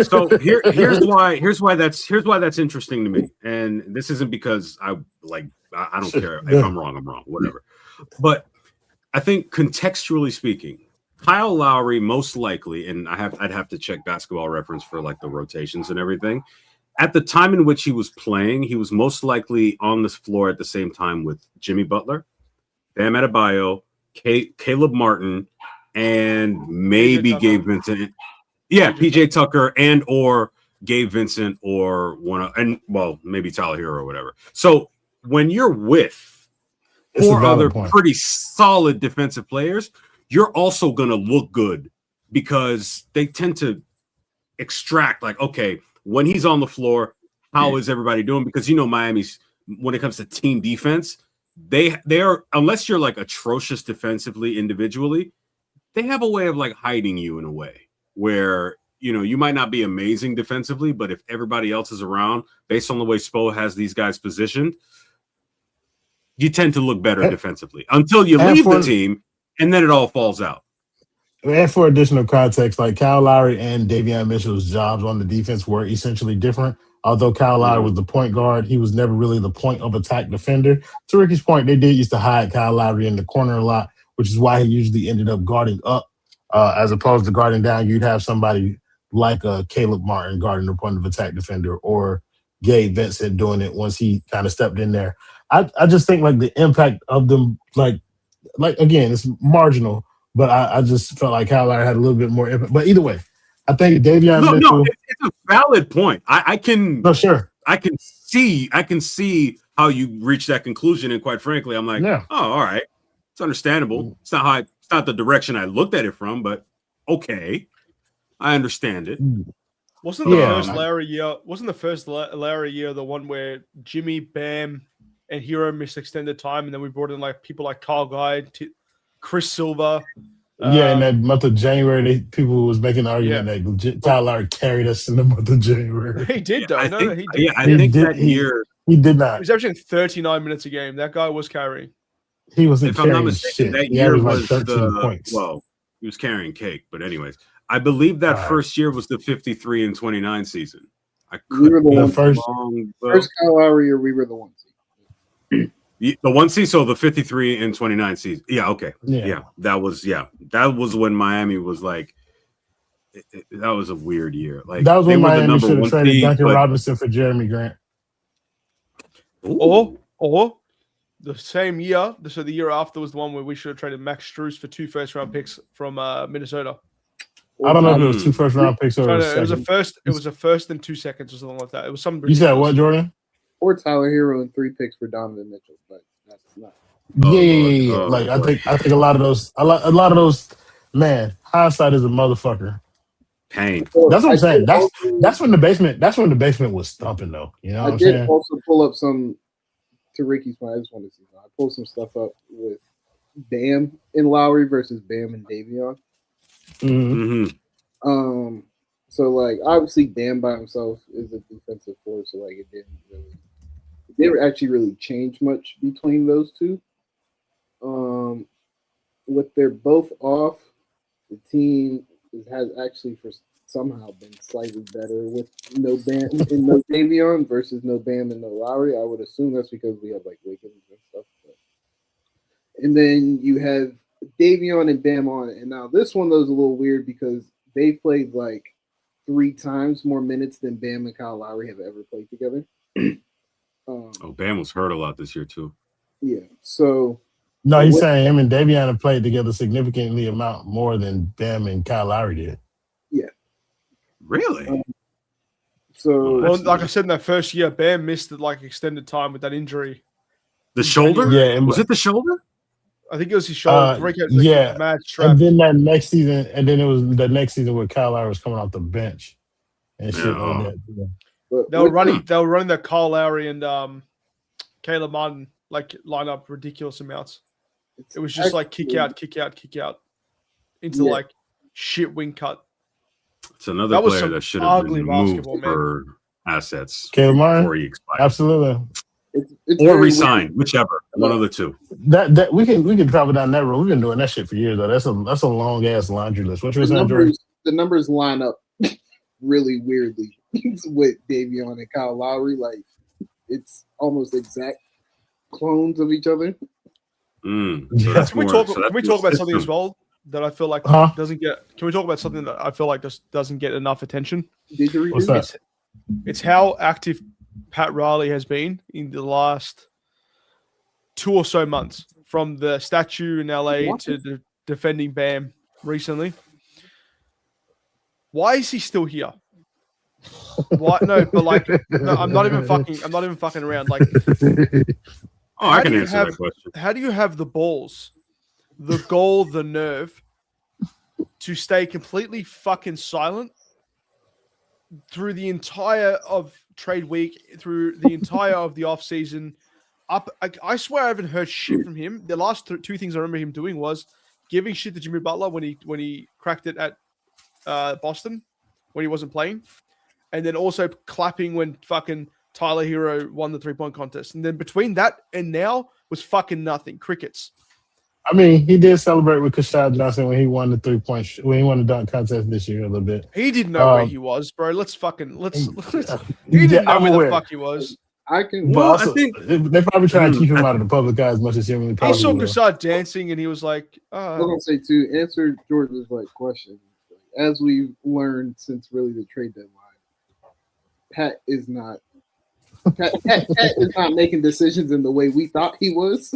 So here's why that's interesting to me. And this isn't because I don't care if I'm wrong, whatever. But I think contextually speaking, Kyle Lowry most likely, and I'd have to check Basketball Reference for like the rotations and everything. At the time in which he was playing, he was most likely on this floor at the same time with Jimmy Butler, Bam Adebayo, Caleb Martin, and maybe Gabe Vincent. Yeah, PJ Tucker and or Gabe Vincent or maybe Tyler Herro or whatever. So when you're with four other pretty solid defensive players, you're also going to look good because they tend to extract like, okay, when he's on the floor, how is everybody doing? Because Miami's, when it comes to team defense, they are, unless you're like atrocious defensively individually, they have a way of like hiding you in a way where you might not be amazing defensively, but if everybody else is around, based on the way Spo has these guys positioned, you tend to look better defensively until you leave the team, and then it all falls out. And for additional context, like Kyle Lowry and Davion Mitchell's jobs on the defense were essentially different. Although Kyle Lowry was the point guard, he was never really the point of attack defender. To Ricky's point, they did used to hide Kyle Lowry in the corner a lot, which is why he usually ended up guarding up. As opposed to guarding down, you'd have somebody like a Caleb Martin guarding the point of attack defender, or Gabe Vincent doing it once he kind of stepped in there. I just think like the impact of them, like again, it's marginal, but I just felt like Kyle Lowry had a little bit more impact. But either way, I think Davion Mitchell. No, it's a valid point. I can see how you reach that conclusion, and quite frankly, I'm like, oh, all right, it's understandable. It's not the direction I looked at it from, but okay. I understand it. Wasn't the first Lowry year? Wasn't the first Lowry year the one where Jimmy, Bam, and Herro missed extended time, and then we brought in like people like Kyle Guy, Chris Silver. In that month of January, people was making the argument that Kyle Lowry carried us in the month of January. He did, though. I think that year he did not. He was averaging 39 minutes a game. That guy was carrying. He wasn't if carrying I'm not mistaken, shit. that He year averaged was 13 points. Well, he was carrying cake, but anyways, I believe that first year was the 53 and 29 season. We were the first Kyle Lowry year. We were the 1 seed. The 1 seed, so the 53 and 29 season. Yeah, okay. Yeah. That was when Miami was like that was a weird year. Like that was when Miami should have traded seed, Duncan Robinson for Jeremy Grant. Or the same year, so the year after was the one where we should have traded Max Strus for 2 first-round picks from Minnesota. I don't know if it was 2 first-round picks or it was a first. It was a first and 2 seconds or something like that. It was some. You said what, Jordan? Or Tyler Herro and 3 picks for Donovan Mitchell, but that's not. Yeah. Like I think a lot of those. Man, hindsight is a motherfucker. Pain. That's what I'm saying. That's when the basement was thumping, though. You know what I'm saying? I did also pull up some. To Ricky's point, I just want to see. I pulled some stuff up with Bam and Lowry versus Bam and Davion. Mm-hmm. So like obviously Bam by himself is a defensive force, so like it didn't actually really change much between those two. With they're both off, the team has actually somehow been slightly better with no Bam and no Davion versus no Bam and no Lowry. I would assume that's because we have like Wiggins and stuff. And then you have Davion and Bam on it. And now this one was a little weird because they played like 3 times more minutes than Bam and Kyle Lowry have ever played together. Bam was hurt a lot this year too. Yeah. So no, he's saying him and Davion have played together significantly amount more than Bam and Kyle Lowry did. Yeah. Really? Like I said in that first year, Bam missed like extended time with that injury. The shoulder? Yeah. Was it the shoulder? I think it was his shoulder. Mad strap. And then that next season, it was the next season where Kyle Lowry was coming off the bench and shit like that. Yeah. They were running that Kyle Lowry and Caleb Martin like line up ridiculous amounts. It was just like kick out into like shit wing cut. It's another player that should have been moved for assets Caleb Martin before he expired. Absolutely. It's or resigned, whichever. One of the two. That we can travel down that road. We've been doing that shit for years though. That's a long ass laundry list. What you saying, Jordan? The numbers line up really weirdly with Davion and Kyle Lowry. Like it's almost exact clones of each other. Can we talk about something as well that I feel like doesn't get? Can we talk about something that I feel like just doesn't get enough attention? What's that? It's how active Pat Riley has been in the last 2 or so months, from the statue in LA to the defending Bam recently. Why is he still here? Why? No, but like, no, I'm not even fucking around. Like, I can answer that question. How do you have the balls, the goal, the nerve to stay completely fucking silent through the entire of trade week, through the entire of the off season? I swear I haven't heard shit from him. The last 2 things I remember him doing was giving shit to Jimmy Butler when he cracked it at Boston when he wasn't playing, and then also clapping when fucking Tyler Herro won the 3-point contest. And then between that and now was fucking nothing. Crickets. I mean, he did celebrate with Kasparas Johnson when he won the 3-point when he won the dunk contest this year a little bit. He didn't know where he was, bro. He didn't know where the fuck he was. I can. But also, I think they probably try to keep him out of the public eye as much as him. I saw Kasparas dancing, and he was like, I was gonna say to answer Jordan's question. As we've learned since really the trade deadline, Pat is not making decisions in the way we thought he was.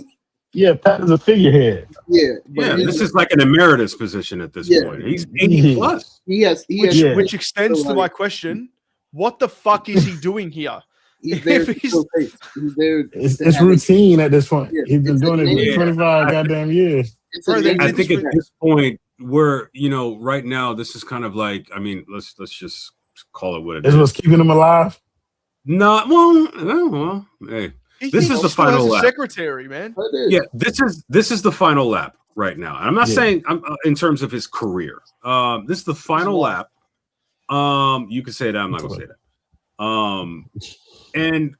Yeah, Pat is a figurehead. Yeah, this is like an emeritus position at this point. He's 80 plus. Which extends to my question: what the fuck is he doing here? He's there. It's routine at this point. He's been doing it for 25 goddamn years. I think at this point, we're right now this is kind of like, I mean, let's just call it what it is. is. What's keeping them alive? Not well. Hey, this is the final lap. Secretary, man. Yeah, this is the final lap right now. And I'm not saying in terms of his career. This is the final lap. You can say that. I'm not gonna say that. And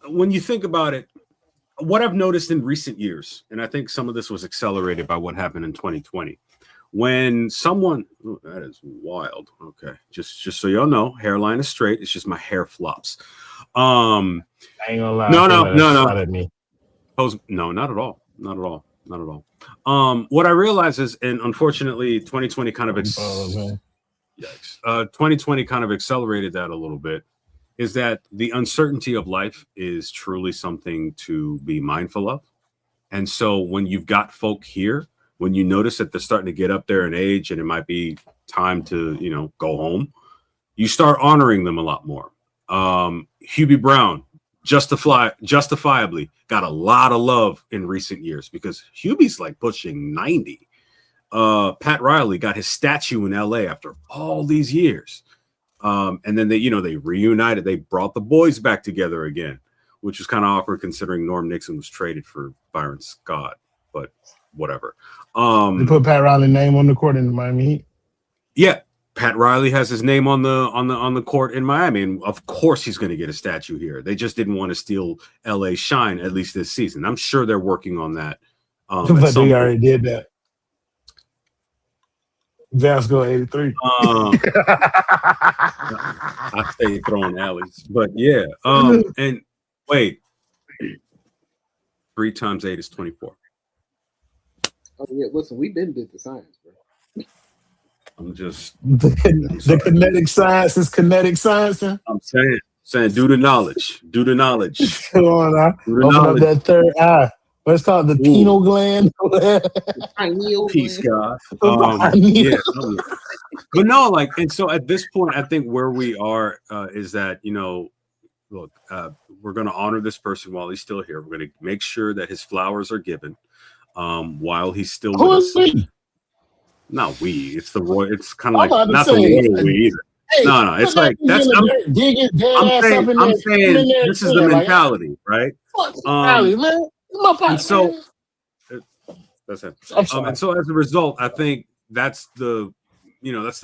when you think about it, what I've noticed in recent years, and I think some of this was accelerated by what happened in 2020, when someone that is wild. Okay, just so y'all know, hairline is straight. It's just my hair flops. I ain't gonna lie. No. No, not at all. Not at all. What I realize is, and unfortunately, 2020 kind of 2020 kind of accelerated that a little bit, is that the uncertainty of life is truly something to be mindful of. And so when you've got folk here, when you notice that they're starting to get up there in age and it might be time to, go home, you start honoring them a lot more. Hubie Brown justifiably got a lot of love in recent years because Hubie's like pushing 90. Pat Riley got his statue in LA after all these years. And then they reunited. They brought the boys back together again, which was kind of awkward considering Norm Nixon was traded for Byron Scott, but whatever. They put Pat Riley's name on the court in Miami Heat. Yeah, Pat Riley has his name on the court in Miami, and of course he's going to get a statue here. They just didn't want to steal LA's shine, at least this season. I'm sure they're working on that. But they already did that. Vasco 83. I stay throwing alleys, but yeah. And wait, 3 times 8 is 24. Oh yeah, listen, we did the science, bro. I'm just the kinetic science is kinetic science. Huh? I'm saying, do the knowledge. Come on, now. Open up that third eye. What's called the pineal gland. Peace, God. Yeah. But no, and so at this point, I think where we are is that, look, we're going to honor this person while he's still here. We're going to make sure that his flowers are given while he's still with us. Not we. It's the royal. It's kind of like not the royal we either. Hey, no. It's like that's. I'm saying this is the mentality, right? Man. And so that's it. And so as a result, I think that's the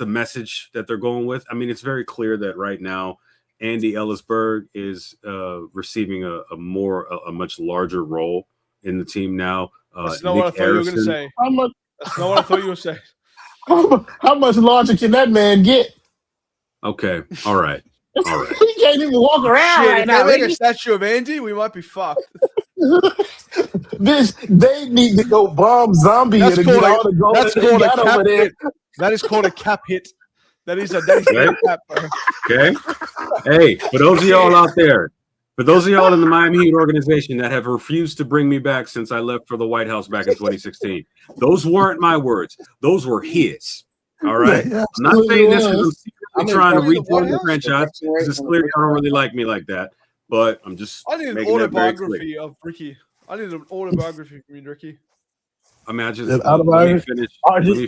message that they're going with. I mean, it's very clear that right now Andy Ellisberg is receiving a much larger role in the team now. That's not what I thought you were going to say. That's not what I thought you were saying. How much larger can that man get? Okay, all right. He can't even walk around right now. If they make a statue of Andy, we might be fucked. They need to go bomb Zombie to get all the gold that they got over there. That is called a cap hit. That is a cap. Okay. Hey, for those of y'all out there, for those of y'all in the Miami Heat organization that have refused to bring me back since I left for the White House back in 2016, those weren't my words. Those were his. All right. I'm not saying this because I'm secretly trying to rejoin the franchise because it's clear y'all don't really like me like that. But I'm just. I need an autobiography of Ricky. I need an autobiography from you, Ricky. I mean, let me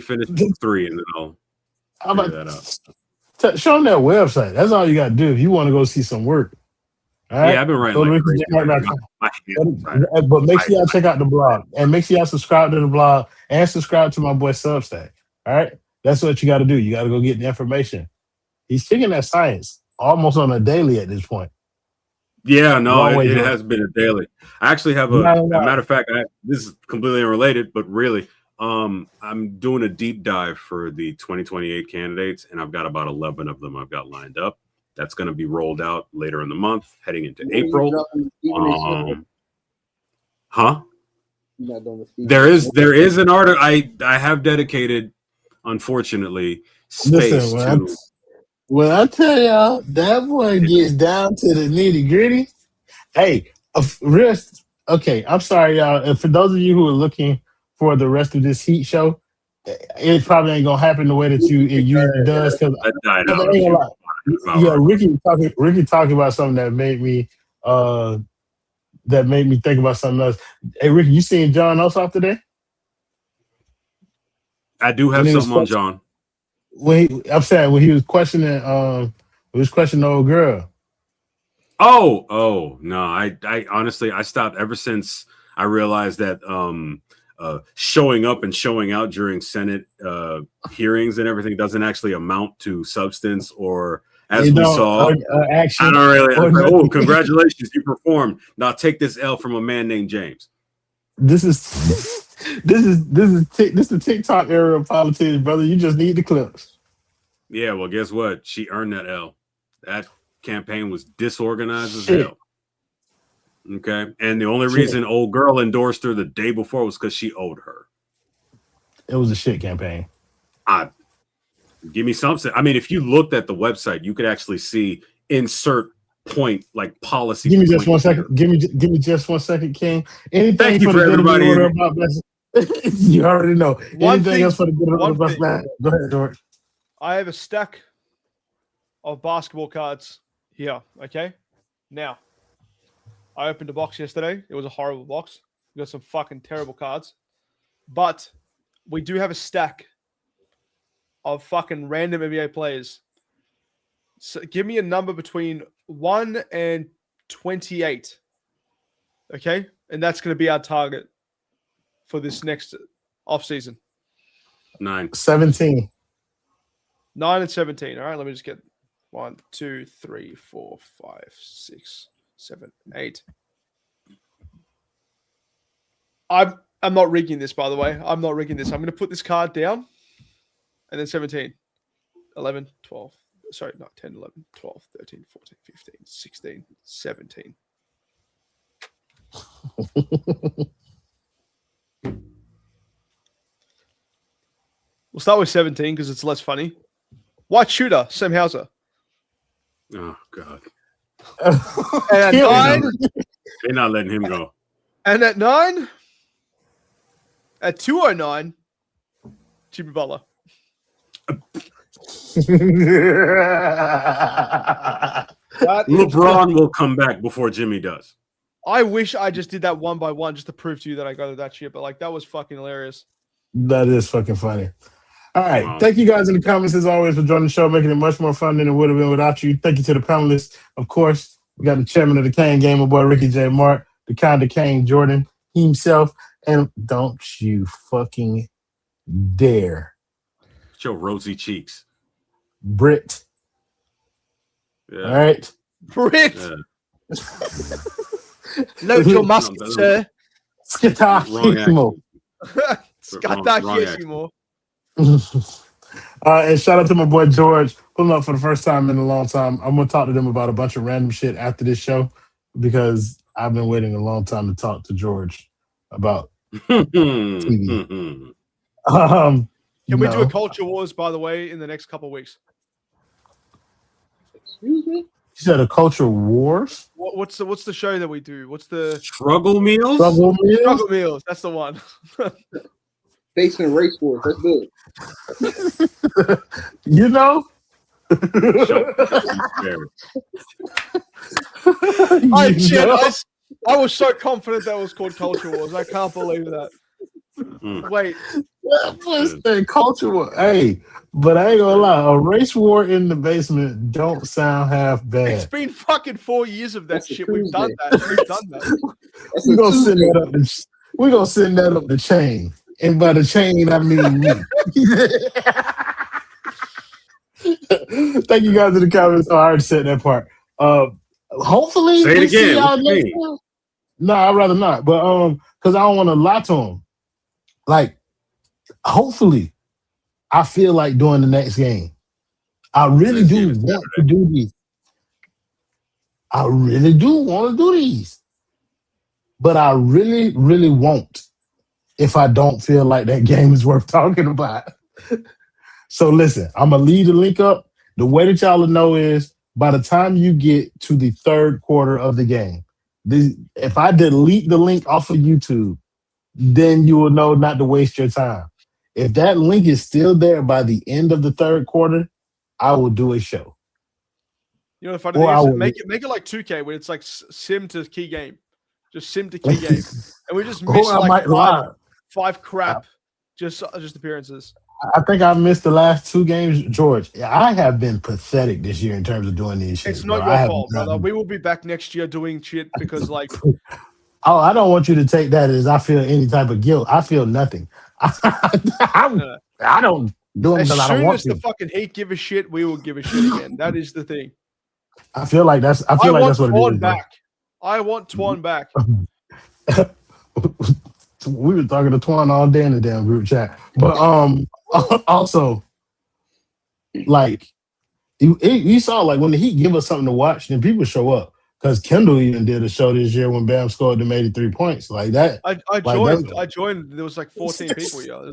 finish 3 and then I'll figure that out. Show them that website. That's all you got to do if you want to go see some work. All right? Yeah, I've been writing but make sure y'all check out the blog. And make sure y'all subscribe to the blog and subscribe to my boy Substack. All right? That's what you got to do. You got to go get the information. He's kicking that science almost on a daily at this point. Yeah, no, it has been a daily. I actually have a matter of fact, this is completely unrelated, but really, I'm doing a deep dive for the 2028 candidates, and I've got about 11 of them I've got lined up. That's going to be rolled out later in the month, heading into April. There is an article I have dedicated, unfortunately, space to. When I tell y'all that boy gets down to the nitty gritty, hey, okay, I'm sorry, y'all. And for those of you who are looking for the rest of this Heat show, it probably ain't gonna happen the way that it usually does. Because Ricky talking about something that made me think about something else. Hey, Ricky, you seen John Ossoff today? I do have something on John. I'm saying when he was questioning the old girl. Oh no! I honestly I stopped ever since I realized that showing up and showing out during Senate hearings and everything doesn't actually amount to substance or, as we saw, action. I don't really. Congratulations, you performed. Now take this L from a man named James. This is the TikTok era of politics, brother. You just need the clips. Yeah, well, guess what? She earned that L. That campaign was disorganized as hell. Okay, and the only reason old girl endorsed her the day before was because she owed her. It was a shit campaign. Give me something. I mean, if you looked at the website, you could actually see insert point like policy. Give me just 1 second. Give me just 1 second, King. Anything Thank you for everybody. About you already know. Anything else for the good of the man? Go ahead, George. I have a stack of basketball cards here. Okay, now I opened a box yesterday. It was a horrible box. We got some fucking terrible cards, but we do have a stack of fucking random NBA players. So give me a number between 1 and 28. Okay? And that's going to be our target for this next offseason. 9. 17. 9 and 17. All right, let me just get 1, 2, 3, 4, 5, 6, 7, 8. I'm not rigging this, by the way. I'm not rigging this. I'm going to put this card down. And then 17, 11, 12. Sorry, not 10, 11, 12, 13, 14, 15, 16, 17. We'll start with 17 because it's less funny. White shooter, Sam Hauser. Oh, God. And at 9. They're not letting him go. And at 9, at 209, Jimmy Butler. LeBron will come back before Jimmy does. I wish I just did that one by one just to prove to you that I got that shit, but like that was fucking hilarious. That is fucking funny. All right. Thank you guys in the comments as always for joining the show, making it much more fun than it would have been without you. Thank you to the panelists. Of course, we got the chairman of the Kane game, my boy Ricky J. Mark, the kind of Kane Jordan himself, and don't you fucking dare. Show rosy cheeks. Brit. Yeah. All right. Brit. Yeah. Load your musket, sir. Skatakimo. Skatakimo. And shout out to my boy George, pulling up for the first time in a long time. I'm gonna talk to them about a bunch of random shit after this show because I've been waiting a long time to talk to George about TV. Can we do a culture wars, by the way, in the next couple of weeks? Excuse me? You said a culture wars? What's the show that we do? What's the Struggle Meals? Struggle Meals? Struggle Meals. That's the one. Basement race wars. That's good. You know? I was so confident that was called Culture Wars. I can't believe that. Wait. Culture war. Hey, but I ain't gonna lie, a race war in the basement don't sound half bad. It's been fucking 4 years of that shit. We've done that. We're gonna send that up. We're gonna send that up the chain. And by the chain, I mean me. Thank you guys in the comments. Oh, I already said that part. Hopefully, say it again. No, I'd rather not. But because I don't want to lie to them. Like, hopefully, I feel like doing the next game. I really do want to do these. I really do want to do these. But I really, really won't if I don't feel like that game is worth talking about. So listen, I'm going to leave the link up. The way that y'all will know is by the time you get to the third quarter of the game, if I delete the link off of YouTube, then you will know not to waste your time. If that link is still there by the end of the third quarter, I will do a show. You know the funny thing is, make it like 2K where it's like sim to key game. Just sim to key game. And we just miss like five crap just appearances. I think I missed the last 2 games, George. I have been pathetic this year in terms of doing these shit. It's not bro. your fault, brother. We will be back next year doing shit because, like, oh, I don't want you to take that as I feel any type of guilt. I feel nothing. I don't do them as because I don't soon want as to. the fucking Heat give a shit, we will give a shit again. That is the thing. I feel like that's what it is. Back. I want Twan back. We were talking to Twan all day in the damn group chat. But also, like, you saw, like, when the Heat give us something to watch, then people show up. Because Kendall even did a show this year when Bam scored them 83 points. Like that. I joined. There was like 14 people, yo.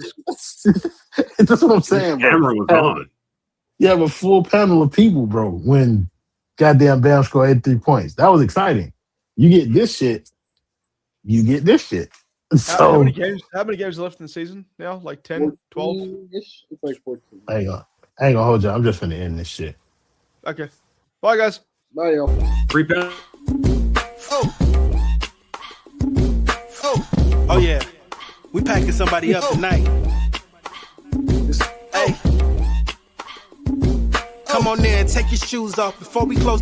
That's what I'm saying, bro. Camera was on. You have a full panel of people, bro, when goddamn Bam scored 83 points. That was exciting. You get this shit. So how many games left in the season now? Like 10, 12? It's like 14. I ain't gonna hold you. I'm just gonna end this shit. Okay. Bye, guys. Bye, y'all. Free pen. Oh yeah. We packing somebody up tonight. Hey. Come on in, take your shoes off before we close